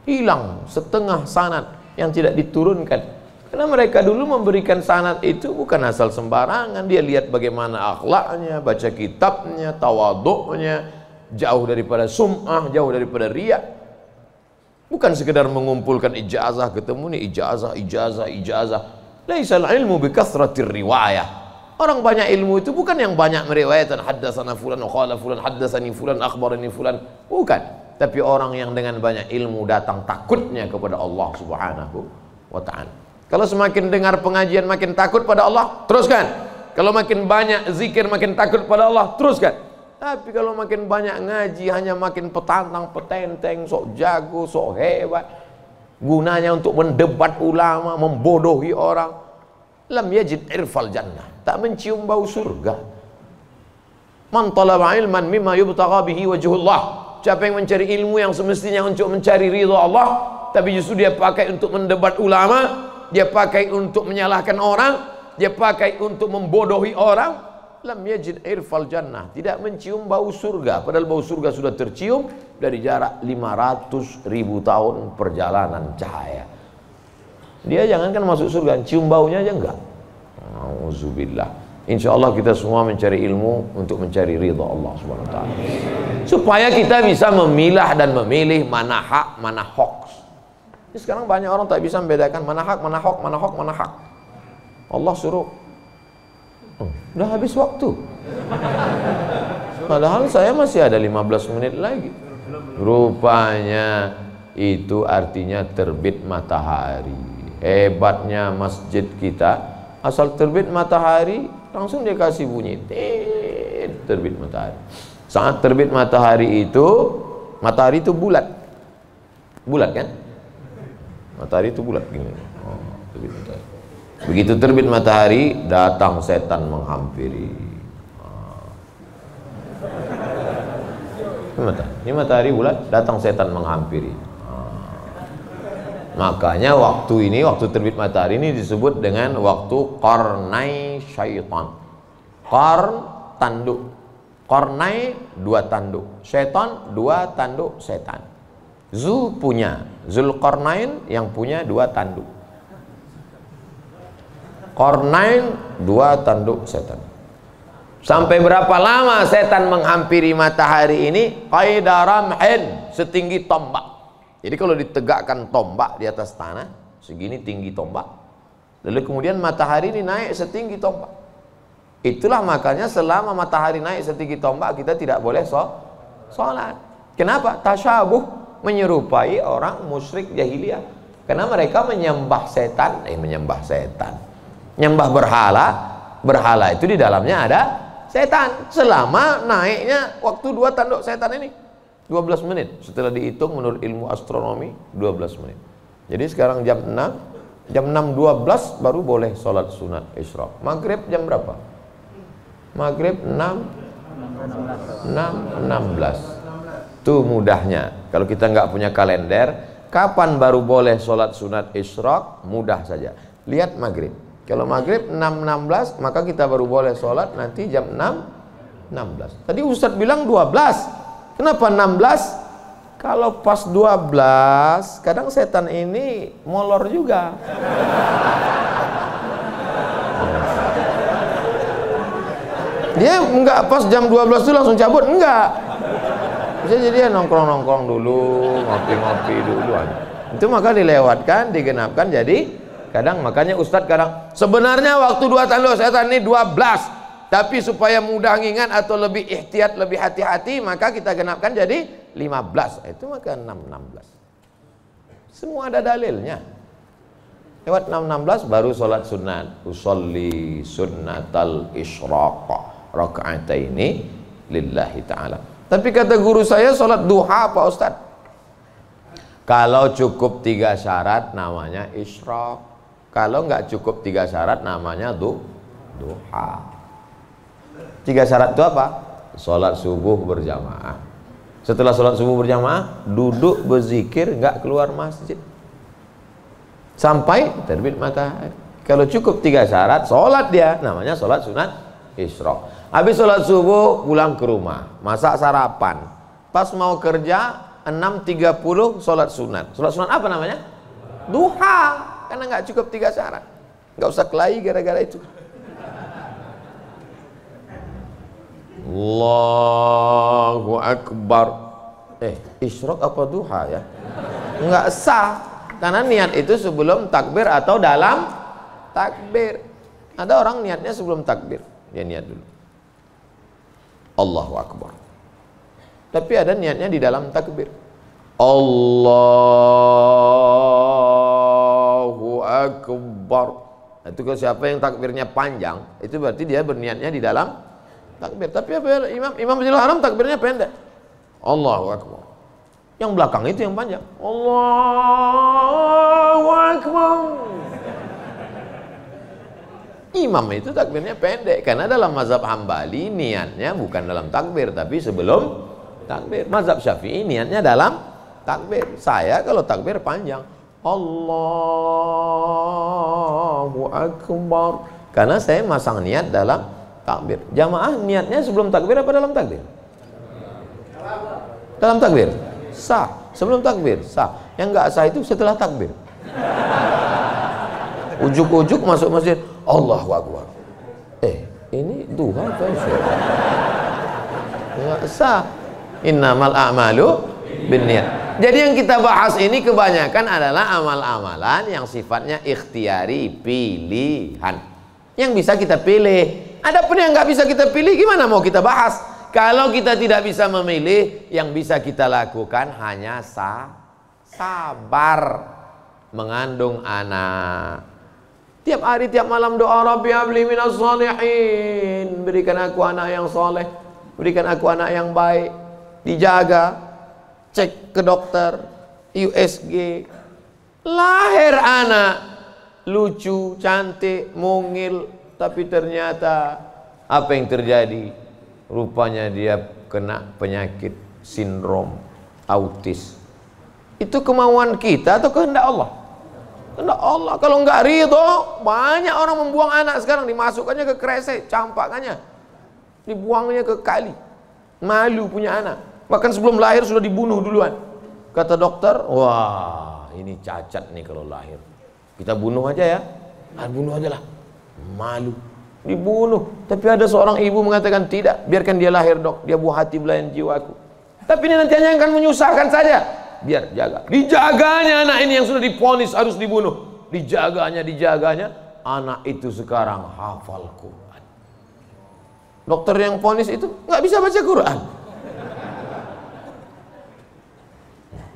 hilang setengah sanad yang tidak diturunkan. Karena mereka dulu memberikan sanad itu bukan asal sembarangan. Dia lihat bagaimana akhlaknya, baca kitabnya, tawaduknya, jauh daripada sum'ah, jauh daripada riya. Bukan sekedar mengumpulkan ijazah, ketemu nih ijazah. Laisal ilmu bikathratir riwayah. Orang banyak ilmu itu bukan yang banyak meriwayatkan haddatsana fulan wa qala fulan haddatsani fulan akhbarani fulan, bukan. Tapi orang yang dengan banyak ilmu datang takutnya kepada Allah Subhanahu wa taala. Kalau semakin dengar pengajian makin takut pada Allah, teruskan. Kalau makin banyak zikir makin takut pada Allah, teruskan. Tapi kalau makin banyak ngaji hanya makin petantang petenteng, sok jago, sok hebat, gunanya untuk mendebat ulama, membodohi orang. Lam yajid irfal jannah, tak mencium bau surga. Man talaba ilman mimma yubtagha bihi wajhullah. Siapa yang mencari ilmu yang semestinya untuk mencari ridha Allah, tapi justru dia pakai untuk mendebat ulama, dia pakai untuk menyalahkan orang, dia pakai untuk membodohi orang, lam yajid irfal jannah, tidak mencium bau surga. Padahal bau surga sudah tercium dari jarak 500.000 tahun perjalanan cahaya. Dia jangankan masuk surga, cium baunya aja enggak. Auzubillah. Insyaallah kita semua mencari ilmu untuk mencari ridha Allah Subhanahu wa taala. Supaya kita bisa memilah dan memilih mana hak, mana hoax. Ini sekarang banyak orang tak bisa membedakan mana hak, mana hoax, mana hak. Allah suruh Udah habis waktu. Padahal saya masih ada 15 menit lagi. Rupanya itu artinya terbit matahari. Hebatnya masjid kita, asal terbit matahari langsung dia kasih bunyi terbit matahari. Saat terbit matahari itu bulat. Bulat kan? Matahari itu bulat gini. Terbit matahari. Begitu terbit matahari, datang setan menghampiri. Ini matahari bulat, datang setan menghampiri. Makanya waktu terbit matahari ini disebut dengan waktu qarnai syaitan. Qarn, tanduk. Qarnai, 2 tanduk. Syaitan, 2 tanduk setan. Zulqarnain yang punya 2 tanduk. Qarnain, 2 tanduk setan. Sampai berapa lama setan menghampiri matahari ini? Qaida ramhin, setinggi tombak. Jadi kalau ditegakkan tombak di atas tanah, segini tinggi tombak. Lalu kemudian matahari ini naik setinggi tombak. Itulah makanya selama matahari naik setinggi tombak, kita tidak boleh sholat. Kenapa? Tasyabuh, menyerupai orang musyrik jahiliyah. Karena mereka menyembah setan. Menyembah berhala. Berhala itu di dalamnya ada setan. Selama naiknya waktu 2 tanduk setan ini 12 menit. Setelah dihitung menurut ilmu astronomi 12 menit. Jadi sekarang jam 6, jam 6.12 baru boleh sholat sunat isyraq. Maghrib jam berapa? Maghrib 6.16. Tuh mudahnya. Kalau kita nggak punya kalender, kapan baru boleh sholat sunat isyraq? Mudah saja. Lihat maghrib. Kalau maghrib 6.16, maka kita baru boleh sholat nanti jam 6.16. Tadi Ustadz bilang 12. Kenapa 16? Kalau pas 12, kadang setan ini molor juga. Dia enggak pas jam 12 itu langsung cabut, enggak. Bisa jadi nongkrong-nongkrong dulu, ngopi-ngopi dulu aja. Itu maka dilewatkan, digenapkan. Jadi kadang makanya Ustadz kadang sebenarnya waktu 2 tanduk setan ini 12, tapi supaya mudah ngingat atau lebih ihtiyat, lebih hati-hati, maka kita genapkan jadi 15. Itu maka 6.16. Semua ada dalilnya. Lewat 6.16 baru sholat sunat. Usolli sunnatal isyraq raka'ataini lillahi ta'ala. Tapi kata guru saya sholat duha Pak Ustaz. Kalau cukup 3 syarat namanya isyraq. Kalau nggak cukup 3 syarat namanya duha. 3 syarat itu apa? Sholat subuh berjamaah. Setelah sholat subuh berjamaah, duduk berzikir, nggak keluar masjid sampai terbit matahari. Kalau cukup 3 syarat, sholat dia, namanya sholat sunat isyraq. Habis sholat subuh, pulang ke rumah, masak sarapan. Pas mau kerja, 6.30 sholat sunat. Sholat sunat apa namanya? Duha. Karena nggak cukup 3 syarat. Nggak usah kelahi gara-gara itu. Allahu Akbar. Isyraq apa duha ya? Nggak sah. Karena niat itu sebelum takbir atau dalam takbir. Ada orang niatnya sebelum takbir. Dia niat dulu. Allahu Akbar. Tapi ada niatnya di dalam takbir. Allahu Akbar. Itu kalau siapa yang takbirnya panjang, itu berarti dia berniatnya di dalam takbir. Tapi apa Imam Masjidil Haram takbirnya pendek. Allahu Akbar. Yang belakang itu yang panjang. Allahu Akbar. Imam itu takbirnya pendek karena dalam mazhab Hambali niatnya bukan dalam takbir tapi sebelum takbir. Mazhab Syafi'i niatnya dalam takbir. Saya kalau takbir panjang. Allahu Akbar. Karena saya masang niat dalam takbir. Jamaah niatnya sebelum takbir apa dalam takbir? Dalam takbir. Sah. Sebelum takbir sah. Yang enggak sah itu setelah takbir. Ujuk-ujuk masuk masjid, Allahu Akbar. Ini duha atau isyraq? Enggak sah. Innamal a'malu binniyat. Jadi yang kita bahas ini kebanyakan adalah amal-amalan yang sifatnya ikhtiari, pilihan. Yang bisa kita pilih. Adapun yang nggak bisa kita pilih, gimana mau kita bahas? Kalau kita tidak bisa memilih, yang bisa kita lakukan hanya sabar mengandung anak. Tiap hari, tiap malam doa, Rabbi habli minas shalihin, berikan aku anak yang soleh, berikan aku anak yang baik. Dijaga, cek ke dokter, USG, lahir anak lucu, cantik, mungil, tapi ternyata apa yang terjadi? Rupanya dia kena penyakit sindrom autis. Itu kemauan kita atau kehendak Allah? Kehendak Allah. Kalau nggak ridho, banyak orang membuang anak sekarang, dimasukkannya ke kresek, campakannya, dibuangnya ke kali. Malu punya anak. Bahkan sebelum lahir sudah dibunuh duluan. Kata dokter, wah ini cacat nih kalau lahir. Kita bunuh aja ya. Bunuh aja lah. Malu. Dibunuh. Tapi ada seorang ibu mengatakan, tidak, biarkan dia lahir dok, dia buah hati belayan jiwaku. Tapi ini nanti hanya akan menyusahkan saja. Biar jaga. Dijaganya anak ini yang sudah divonis harus dibunuh. Dijaganya, anak itu sekarang hafal Quran. Dokter yang vonis itu nggak bisa baca Quran.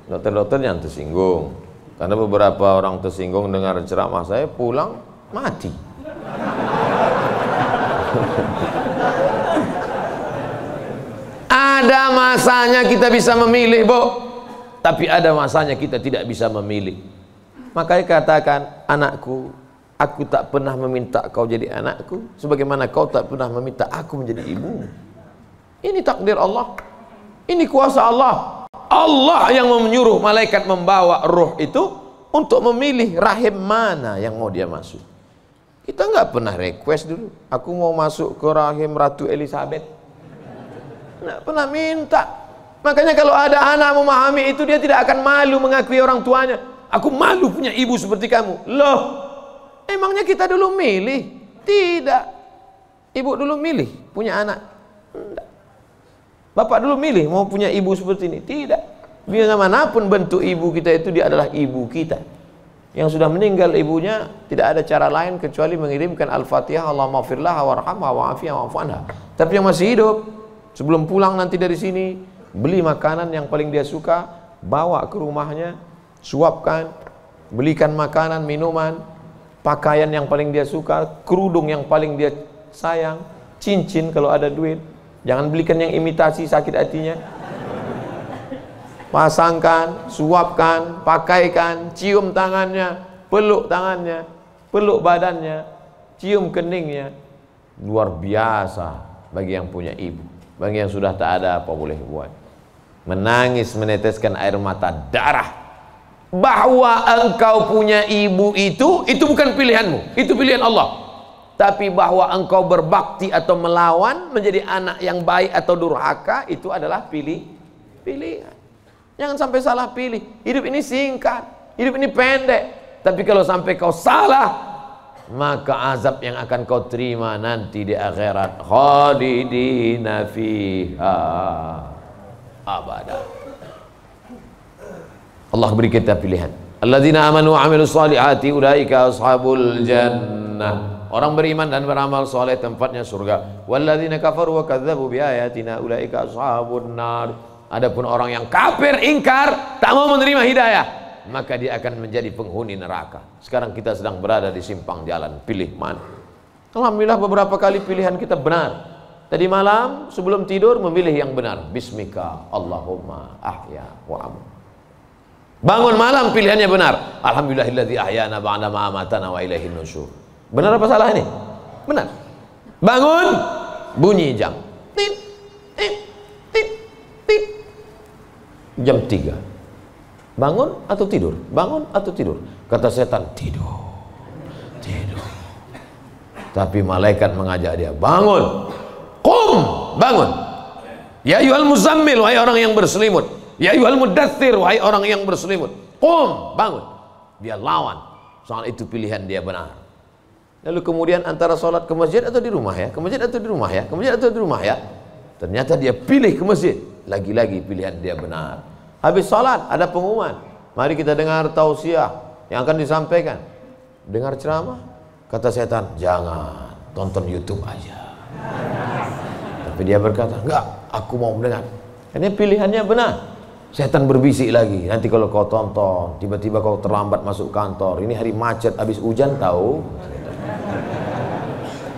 Dokter-dokter yang tersinggung, karena beberapa orang tersinggung dengar ceramah saya, pulang mati. Ada masanya kita bisa memilih, Bu, tapi ada masanya kita tidak bisa memilih. Makanya katakan, anakku, aku tak pernah meminta kau jadi anakku, sebagaimana kau tak pernah meminta aku menjadi ibumu. Ini takdir Allah, ini kuasa Allah. Allah yang menyuruh malaikat membawa ruh itu untuk memilih rahim mana yang mau dia masuk. Kita nggak pernah request dulu, aku mau masuk ke rahim Ratu Elizabeth. Nggak pernah minta. Makanya kalau ada anak memahami itu, dia tidak akan malu mengakui orang tuanya. Aku malu punya ibu seperti kamu. Loh, emangnya kita dulu milih? Tidak. Ibu dulu milih punya anak? Tidak. Bapak dulu milih mau punya ibu seperti ini? Tidak. Bagaimanapun bentuk ibu kita itu, dia adalah ibu kita. Yang sudah meninggal ibunya, tidak ada cara lain kecuali mengirimkan Al-Fatihah, Allahumma firlaha warhamha wa'afiyah wa'fu anha. Tapi yang masih hidup, sebelum pulang nanti dari sini, beli makanan yang paling dia suka, bawa ke rumahnya, suapkan, belikan makanan, minuman, pakaian yang paling dia suka, kerudung yang paling dia sayang, cincin kalau ada duit. Jangan belikan yang imitasi, sakit hatinya. Pasangkan, suapkan, pakaikan, cium tangannya, peluk badannya, cium keningnya. Luar biasa bagi yang punya ibu. Bagi yang sudah tak ada, apa boleh buat? Menangis, meneteskan air mata darah. Bahwa engkau punya ibu itu bukan pilihanmu, itu pilihan Allah. Tapi bahwa engkau berbakti atau melawan, menjadi anak yang baik atau durhaka, itu adalah pilihan. Jangan sampai salah pilih. Hidup ini singkat, hidup ini pendek. Tapi kalau sampai kau salah, maka azab yang akan kau terima nanti di akhirat, khalidina fiha abada. Allah beri kita pilihan. Alladzina amanu wa amilus solihati ulaika ashabul jannah. Orang beriman dan beramal soleh tempatnya surga. Walladzina kafaru wa kadzdzabu biayatina ulaika ashabun nar. Adapun orang yang kafir, ingkar, tak mau menerima hidayah, maka dia akan menjadi penghuni neraka. Sekarang kita sedang berada di simpang jalan, pilih mana? Alhamdulillah beberapa kali pilihan kita benar. Tadi malam sebelum tidur memilih yang benar. Bismika Allahumma ahya wa amut. Bangun malam pilihannya benar. Alhamdulillahilladzi ahyana ba'da ma amatana wa ilaihin nusyur. Benar apa salah ini? Benar. Bangun, bunyi jam. Tit, tit, tit, tit. Jam 3. Bangun atau tidur? Bangun atau tidur? Kata setan, tidur. Tidur. Tapi malaikat mengajak dia, bangun. Qum, bangun. Ya ayyuhal muzammil, wahai orang yang berselimut. Ya ayyuhal mudaththir, wahai orang yang berselimut. Qum, bangun. Dia lawan. Soal itu pilihan dia benar. Lalu kemudian antara sholat ke masjid atau di rumah ya? Ke masjid atau di rumah ya? Ke masjid atau di rumah ya? Ternyata dia pilih ke masjid. Lagi-lagi pilihan dia benar. Habis sholat ada pengumuman. Mari kita dengar tausiah yang akan disampaikan. Dengar ceramah. Kata setan, jangan, tonton YouTube aja. Tapi dia berkata, enggak, aku mau mendengar. Karena pilihannya benar. Setan berbisik lagi, nanti kalau kau tonton, tiba-tiba kau terlambat masuk kantor, ini hari macet, habis hujan tahu.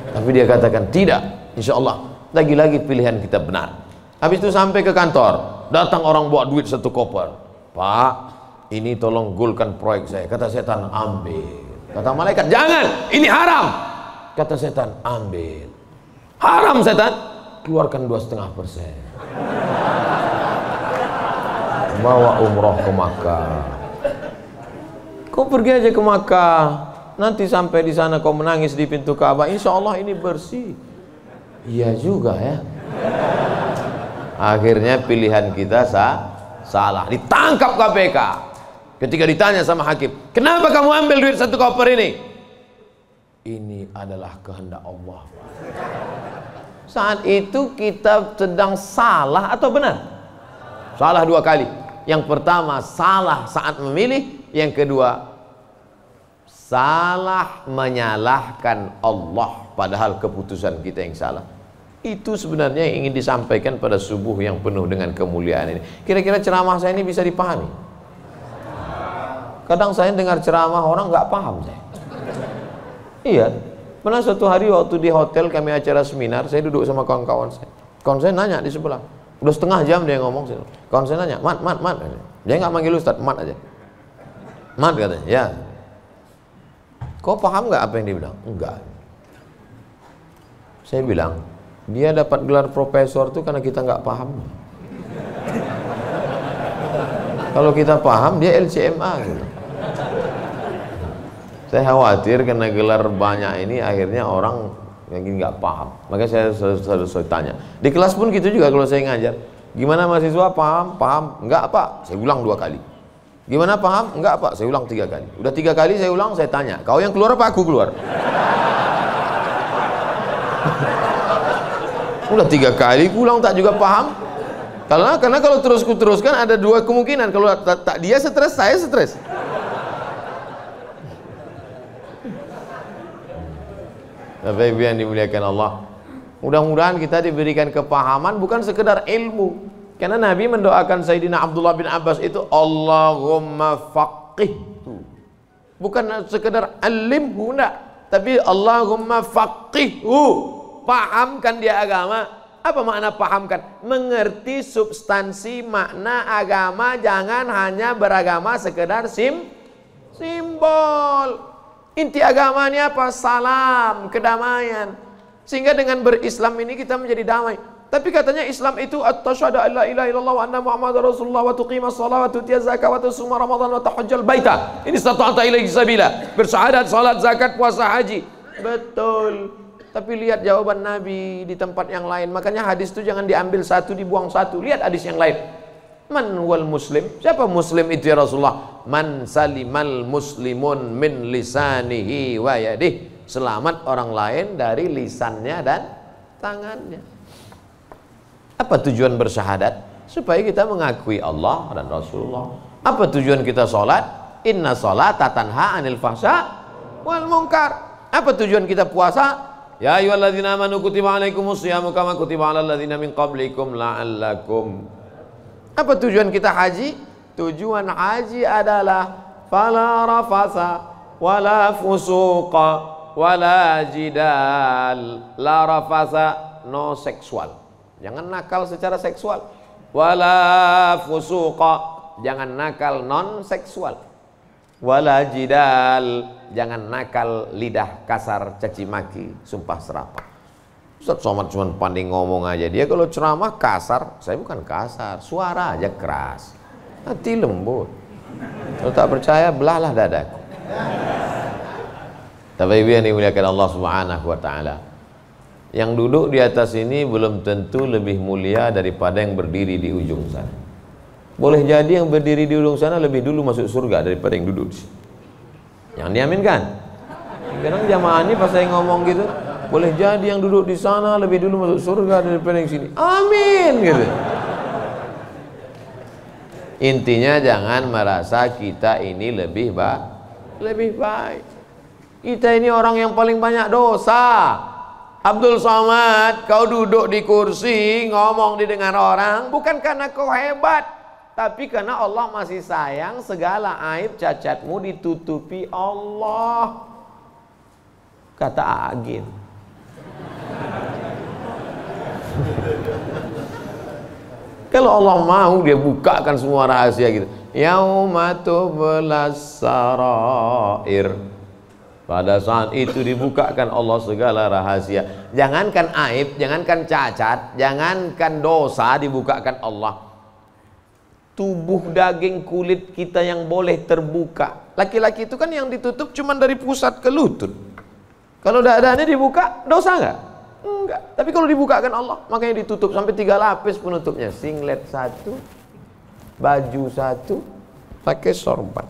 Tapi dia katakan, tidak, insya Allah, lagi-lagi pilihan kita benar. Habis itu sampai ke kantor, datang orang bawa duit 1 koper. Pak, ini tolong golkan proyek saya. Kata setan, ambil. Kata malaikat, jangan, ini haram. Kata setan, ambil. Haram setan, keluarkan 2,5%. Bawa umroh ke Makkah. Kau pergi aja ke Makkah, nanti sampai di sana kau menangis di pintu Ka'bah, insya Allah ini bersih. Iya juga ya. Akhirnya pilihan kita salah. Ditangkap KPK. Ketika ditanya sama hakim, kenapa kamu ambil duit 1 koper ini? Ini adalah kehendak Allah. Saat itu kita sedang salah atau benar? Salah 2 kali. Yang pertama salah saat memilih, yang kedua salah menyalahkan Allah padahal keputusan kita yang salah. Itu sebenarnya yang ingin disampaikan pada subuh yang penuh dengan kemuliaan ini. Kira-kira ceramah saya ini bisa dipahami? Kadang saya dengar ceramah orang nggak paham saya. Iya, pernah suatu hari waktu di hotel kami acara seminar, saya duduk sama kawan-kawan saya. Kawan saya nanya di sebelah, udah setengah jam dia ngomong. Kawan saya nanya, mat. Dia nggak manggil Ustadz, mat aja. Mat katanya, ya. Kau paham nggak apa yang dia bilang? Enggak. Saya bilang, dia dapat gelar profesor tuh karena kita nggak paham. Kalau kita paham, dia LCMA gitu. Saya khawatir karena gelar banyak ini akhirnya orang yang nggak paham. Makanya saya selalu tanya. Di kelas pun gitu juga kalau saya ngajar. Gimana mahasiswa paham? Paham? Enggak Pak. Saya ulang 2 kali. Gimana paham? Enggak Pak. Saya ulang 3 kali. Udah 3 kali saya ulang, saya tanya. Kau yang keluar apa aku keluar? Udah 3 kali ulang tak juga paham. Karena kalau teruskan ada 2 kemungkinan. Kalau tak dia stres, saya stres. Bapak Ibu yang dimuliakan Allah, mudah-mudahan kita diberikan kepahaman bukan sekedar ilmu. Karena Nabi mendoakan Sayyidina Abdullah bin Abbas itu Allahumma faqihhu, bukan sekedar alimhu, enggak, tapi Allahumma faqihhu, pahamkan dia agama. Apa makna pahamkan? Mengerti substansi makna agama, jangan hanya beragama sekedar simbol. Inti agama ini apa? Salam, kedamaian. Sehingga dengan berislam ini kita menjadi damai. Tapi katanya Islam itu at-tasyhadu an la ilaha illallah wa anna muhammadar rasulullah wa tuqimas shalah wa tutiyaz zakat wa tasuma ramadan wa tahajjal baita. Ini stata'ta ilaihi sabila. Bersyahadat, salat, zakat, puasa, haji. Betul. Tapi lihat jawaban Nabi di tempat yang lain. Makanya hadis itu jangan diambil satu, dibuang satu. Lihat hadis yang lain. Man wal muslim? Siapa muslim itu ya Rasulullah? Man salimal muslimun min lisanihi wa yadih. Selamat orang lain dari lisannya dan tangannya. Apa tujuan bersyahadat? Supaya kita mengakui Allah dan Rasulullah. Apa tujuan kita sholat? Inna sholata tanha anil fahsya wal munkar. Apa tujuan kita puasa? Ya ayyuhalladzina amanu kutiba alaikumus syiyamu kama kutiba alal ladzina min qablikum la'allakum. Apa tujuan kita haji? Tujuan haji adalah fala rafasa wala fusuqa wala jidal. La rafasa, no seksual, jangan nakal secara seksual. Wala fusuqa, jangan nakal non seksual. Wala jidal, jangan nakal lidah kasar, caci maki, sumpah serapah. Ustaz Somad cuma pandai ngomong aja. Dia kalau ceramah kasar, saya bukan kasar, suara aja keras, hati lembut. Kalau tak percaya, belahlah dadaku. Tapi Ibu yang dimuliakan Allah Subhanahu wa Ta'ala, yang duduk di atas ini belum tentu lebih mulia daripada yang berdiri di ujung sana. Boleh jadi yang berdiri di ujung sana lebih dulu masuk surga daripada yang duduk di sini. Yang diaminkan. Kadang jamaah ini pas saya ngomong gitu, boleh jadi yang duduk di sana lebih dulu masuk surga daripada yang sini. Amin gitu. Intinya jangan merasa kita ini lebih baik. Kita ini orang yang paling banyak dosa. Abdul Somad, kau duduk di kursi, ngomong didengar orang, bukan karena kau hebat, tapi karena Allah masih sayang, segala aib cacatmu ditutupi Allah. Kata Agin. Kalau Allah mau, dia bukakan semua rahasia gitu. Yauma tublas sarair. Pada saat itu dibukakan Allah segala rahasia. Jangankan aib, jangankan cacat, jangankan dosa, dibukakan Allah. Tubuh, daging, kulit kita yang boleh terbuka. Laki-laki itu kan yang ditutup cuma dari pusat ke lutut. Kalau dadanya dibuka, dosa nggak? Enggak. Tapi kalau dibukakan Allah, makanya ditutup sampai 3 lapis penutupnya. Singlet 1, baju 1, pakai sorban.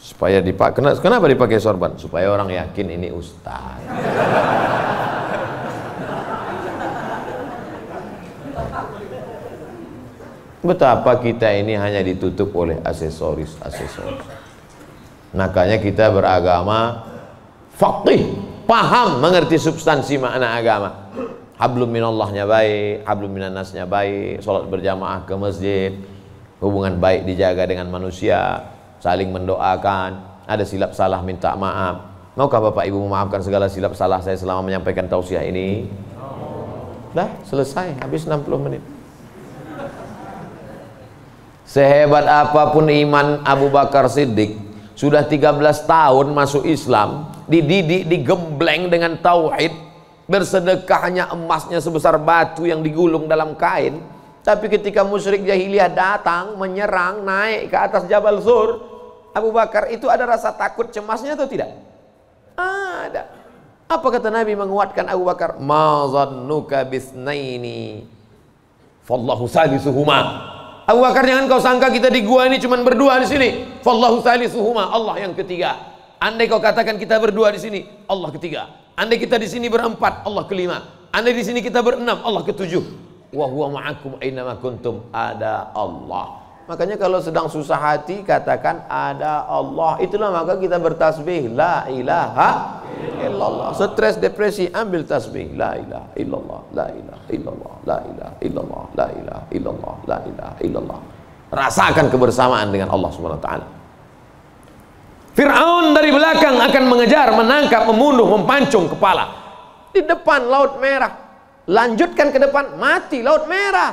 Supaya dipakai. Kenapa dipakai sorban? Supaya orang yakin ini ustaz. Betapa kita ini hanya ditutup oleh aksesoris. Makanya kita beragama faqih, paham, mengerti substansi makna agama. Hablum minallahnya baik, hablum minannasnya baik, sholat berjamaah ke masjid, hubungan baik dijaga dengan manusia, saling mendoakan, ada silap salah minta maaf. Maukah Bapak Ibu memaafkan segala silap salah saya selama menyampaikan tausiah ini? Dah selesai, habis 60 menit. Sehebat apapun iman Abu Bakar Siddiq, sudah 13 tahun masuk Islam, dididik, digembleng dengan tauhid, bersedekahnya emasnya sebesar batu yang digulung dalam kain. Tapi ketika musyrik jahiliyah datang, menyerang, naik ke atas Jabal Zur, Abu Bakar itu ada rasa takut, cemasnya atau tidak? Ada. Apa kata Nabi menguatkan Abu Bakar? Ma zannuka bisnaini fallahu salisuhuma. Abu Bakar, jangan kau sangka kita di gua ini cuma berdua di sini. Fallahu salisuhuma, Allah yang ketiga. Andai kau katakan kita berdua di sini, Allah ketiga. Andai kita di sini berempat, Allah kelima. Andai di sini kita berenam, Allah ketujuh. Wa huwa ma'akum ainama kuntum, ada Allah. Makanya kalau sedang susah hati katakan ada Allah. Itulah maka kita bertasbih la ilaha illallah. Stres, depresi, ambil tasbih la ilaha illallah, la ilaha illallah, la ilaha illallah, la ilaha illallah, la ilaha illallah. Rasakan kebersamaan dengan Allah Subhanahu wa taala. Fir'aun dari belakang akan mengejar, menangkap, membunuh, mempancung kepala. Di depan Laut Merah. Lanjutkan ke depan, mati Laut Merah.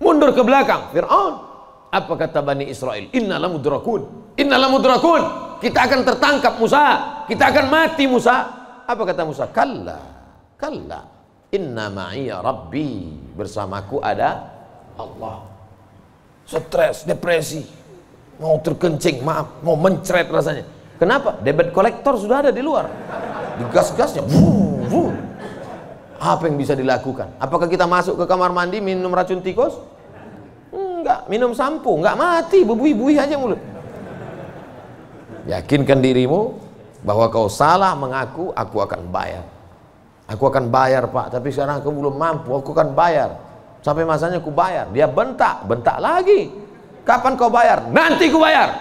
Mundur ke belakang, Fir'aun. Apa kata Bani Israel? Inna lamudrakun. Inna lamudrakun. Kita akan tertangkap Musa. Kita akan mati Musa. Apa kata Musa? Kalla. Kalla. Inna ma'iya Rabbi. Bersamaku ada Allah. Stres, depresi. Mau terkencing, maaf. Mau mencret rasanya. Kenapa? Debit kolektor sudah ada di luar. Digas-gasnya. Apa yang bisa dilakukan? Apakah kita masuk ke kamar mandi minum racun tikus? Enggak, minum sampo, enggak mati, bebui-bui aja mulut. Yakinkan dirimu bahwa kau salah mengaku, aku akan bayar. Aku akan bayar Pak, tapi sekarang aku belum mampu, aku akan bayar. Sampai masanya aku bayar. Dia bentak, bentak lagi. Kapan kau bayar? Nanti ku bayar.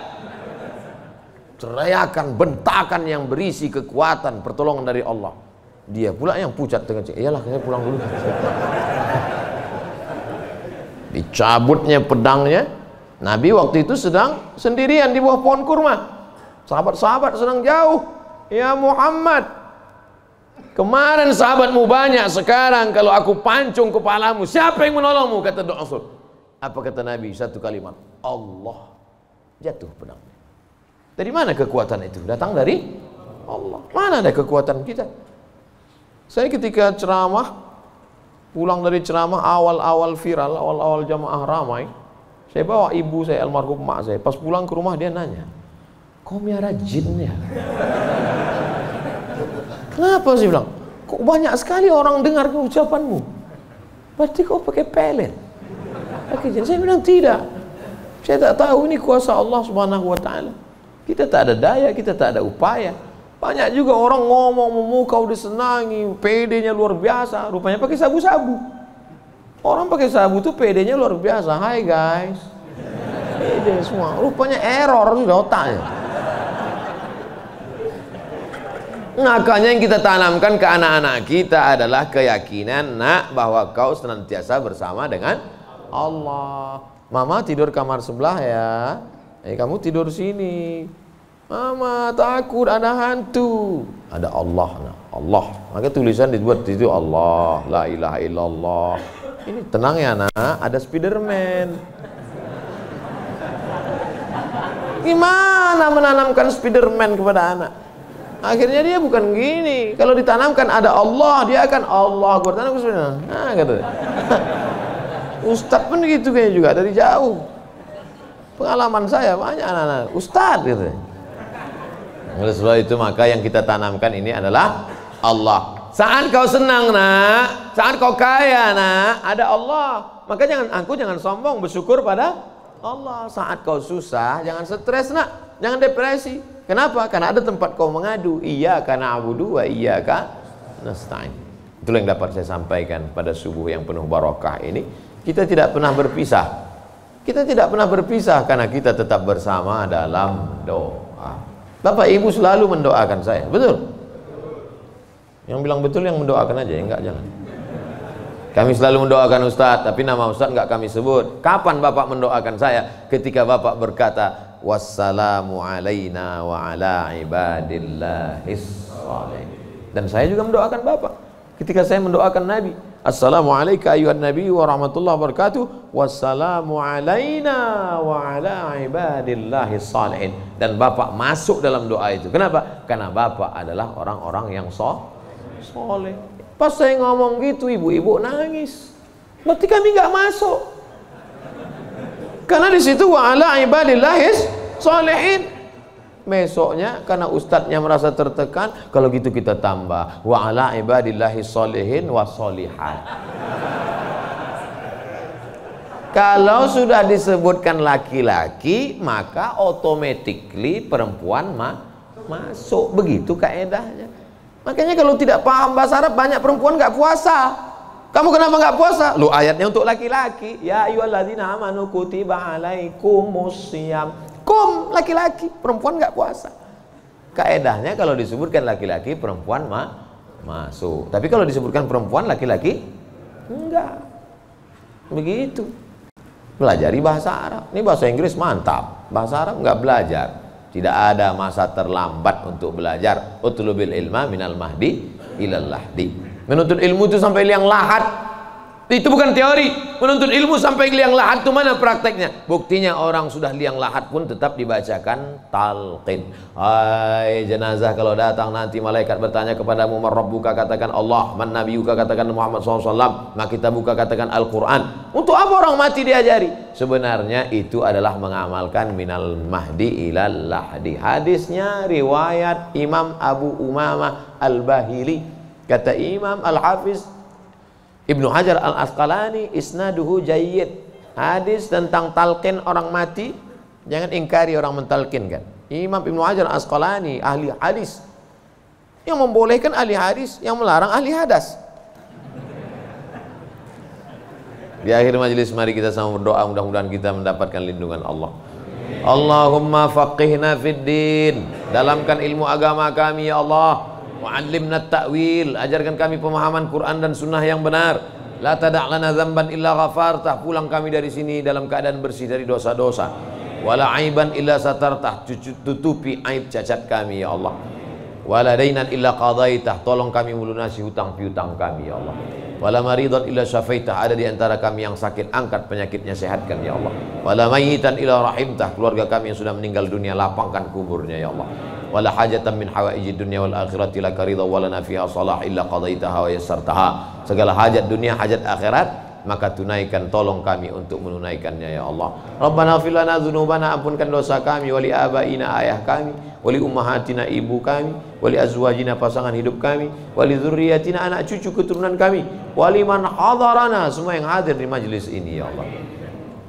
Teriakan, bentakan yang berisi kekuatan, pertolongan dari Allah. Dia pula yang pucat dengan cik. Iyalah, saya pulang dulu. Dicabutnya pedangnya. Nabi waktu itu sedang sendirian di bawah pohon kurma. Sahabat-sahabat sedang jauh. Ya Muhammad, kemarin sahabatmu banyak, sekarang kalau aku pancung kepalamu, siapa yang menolongmu? Kata Rasul. Apa kata Nabi? Satu kalimat, Allah. Jatuh pedangnya. Dari mana kekuatan itu? Datang dari Allah. Mana ada kekuatan kita? Saya ketika ceramah, pulang dari ceramah awal-awal viral, awal-awal jamaah ramai, saya bawa ibu saya, almarhum mak saya. Pas pulang ke rumah dia nanya, kau miara jin ya? Kenapa sih bilang? Kok banyak sekali orang dengar ucapanmu? Berarti kau pakai pelet? Pakai jin? Saya bilang tidak. Saya tak tahu, ini kuasa Allah Subhanahu wa taala. Kita tak ada daya, kita tak ada upaya. Banyak juga orang ngomong memukau disenangi, PD-nya luar biasa, rupanya pakai sabu-sabu. Orang pakai sabu tuh PD-nya luar biasa. Hai guys, PD semua, rupanya error sudah otaknya. Makanya yang kita tanamkan ke anak-anak kita adalah keyakinan, nak, bahwa kau senantiasa bersama dengan Allah. Mama tidur kamar sebelah ya, kamu tidur sini. Mama takut ada hantu. Ada Allah, nak. Allah. Maka tulisan dibuat di situ Allah, la ilaha illallah. Ini tenang ya nak, ada Spiderman. Gimana menanamkan Spiderman kepada anak? Akhirnya dia bukan gini. Kalau ditanamkan ada Allah, dia akan Allah. Bertanam Spiderman. Nah, kata. Ustadz pun gitu kayaknya juga dari jauh. Pengalaman saya banyak anak-anak Ustadz gitu. Oleh sebab itu maka yang kita tanamkan ini adalah Allah. Saat kau senang nak, saat kau kaya nak, ada Allah. Maka jangan sombong, bersyukur pada Allah. Saat kau susah, jangan stres nak, jangan depresi. Kenapa? Karena ada tempat kau mengadu. Iyyaka na'budu wa iyyaka nasta'in. Itulah yang dapat saya sampaikan pada subuh yang penuh barakah ini. Kita tidak pernah berpisah. Kita tidak pernah berpisah karena kita tetap bersama dalam doa. Bapak Ibu selalu mendoakan saya, betul? Yang bilang betul yang mendoakan aja, enggak jangan. Kami selalu mendoakan Ustadz, tapi nama Ustadz enggak kami sebut. Kapan Bapak mendoakan saya? Ketika Bapak berkata, wassalamu alaina wa ala ibadillahis shalihin. Dan saya juga mendoakan Bapak. Ketika saya mendoakan Nabi, assalamualaikum ayuhan nabi wa rahmatullahi wabarakatuh, wassalamu alaina wa ala ibadillahis shalihin. Dan Bapak masuk dalam doa itu. Kenapa? Karena Bapak adalah orang-orang yang soleh. Pas saya ngomong gitu, ibu-ibu nangis. Berarti kami nggak masuk. Karena di situ wa ala ibadillahis shalihin. Besoknya karena ustadznya merasa tertekan, kalau gitu kita tambah wa ala ibadillahis shalihin wa sholihat. Kalau sudah disebutkan laki-laki, maka automatically perempuan masuk. Begitu kaedahnya. Makanya kalau tidak paham bahasa Arab, banyak perempuan nggak puasa. Kamu kenapa nggak puasa? Lu ayatnya untuk laki-laki. Ya ayyuhalladzina amanu kutiba alaikumus syiyam. Laki-laki, perempuan nggak puasa. Kaedahnya kalau disebutkan laki-laki, perempuan masuk. Tapi kalau disebutkan perempuan, laki-laki enggak. Begitu. Pelajari bahasa Arab. Ini bahasa Inggris mantap. Bahasa Arab nggak belajar. Tidak ada masa terlambat untuk belajar. Utlubil ilma minal mahdi ilal lahdi. Menuntut ilmu itu sampai liang lahat. Itu bukan teori. Menuntut ilmu sampai liang lahat itu mana prakteknya? Buktinya orang sudah liang lahat pun tetap dibacakan talqin. Hai jenazah, kalau datang nanti malaikat bertanya kepadamu, man rabbuka, katakan Allah, man nabiyuka, katakan Muhammad SAW, maka kita buka katakan Al-Quran. Untuk apa orang mati diajari? Sebenarnya itu adalah mengamalkan minal mahdi ilal lahdi. Hadisnya riwayat Imam Abu Umamah Al-Bahili. Kata Imam Al-Hafiz Ibnu Hajar Al-Asqalani, isnaduhu jayyid. Hadis tentang talqin orang mati, jangan ingkari orang mentalkinkan. Imam Ibnu Hajar Al-Asqalani, ahli hadis, yang membolehkan ahli hadis, yang melarang ahli hadas. Di akhir majelis mari kita sama berdoa, mudah-mudahan kita mendapatkan lindungan Allah. Allahumma faqihna fid din, dalamkan ilmu agama kami ya Allah. Wa'allimna ta'wil, ajarkan kami pemahaman Quran dan sunnah yang benar. La tada' lana dzamban illa ghafartah, pulang kami dari sini dalam keadaan bersih dari dosa-dosa. Wala aiban illa satartah, tutupi aib cacat kami ya Allah. Wala dainan illa qadaitah, tolong kami melunasi hutang piutang kami ya Allah. Wala maridan illa syafaitah, ada di antara kami yang sakit, angkat penyakitnya, sehatkan ya Allah. Wala mayyitan illa rahimtah, keluarga kami yang sudah meninggal dunia, lapangkan kuburnya ya Allah. Wala hajatan min hawaijid dunya wal akhirati laka ridha wa lana fiha salah illa qadaitaha wa yassartaha. Segala hajat dunia, hajat akhirat, maka tunaikan, tolong kami untuk menunaikannya ya Allah. Rabbana ighfir lana dzunubana, ampunkan dosa kami, wali abaina, ayah kami, wali ummahatina, ibu kami, wali azwajina, pasangan hidup kami, wali dzurriyyatina, anak cucu keturunan kami, wali man hadarana, semua yang hadir di majlis ini ya Allah.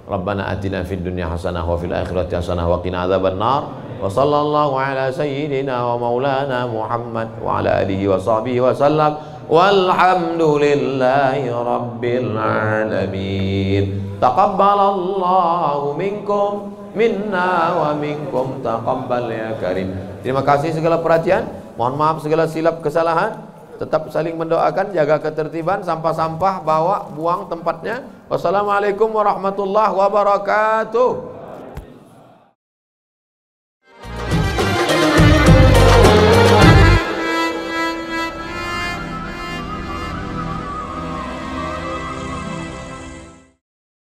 Rabbana atina fid dunya hasanah wa fil akhirati hasanah wa qina adzabannar. Wa sallallahu ala sayyidina wa maulana Muhammad wa ala alihi wa sahbihi wa sallam. Walhamdulillahi rabbil alamin. Taqabbalallahu minkum minna wa minkum taqabbal ya karim. Terima kasih segala perhatian. Mohon maaf segala silap kesalahan. Tetap saling mendoakan, jaga ketertiban, sampah-sampah bawa, buang tempatnya. Wassalamualaikum warahmatullahi wabarakatuh.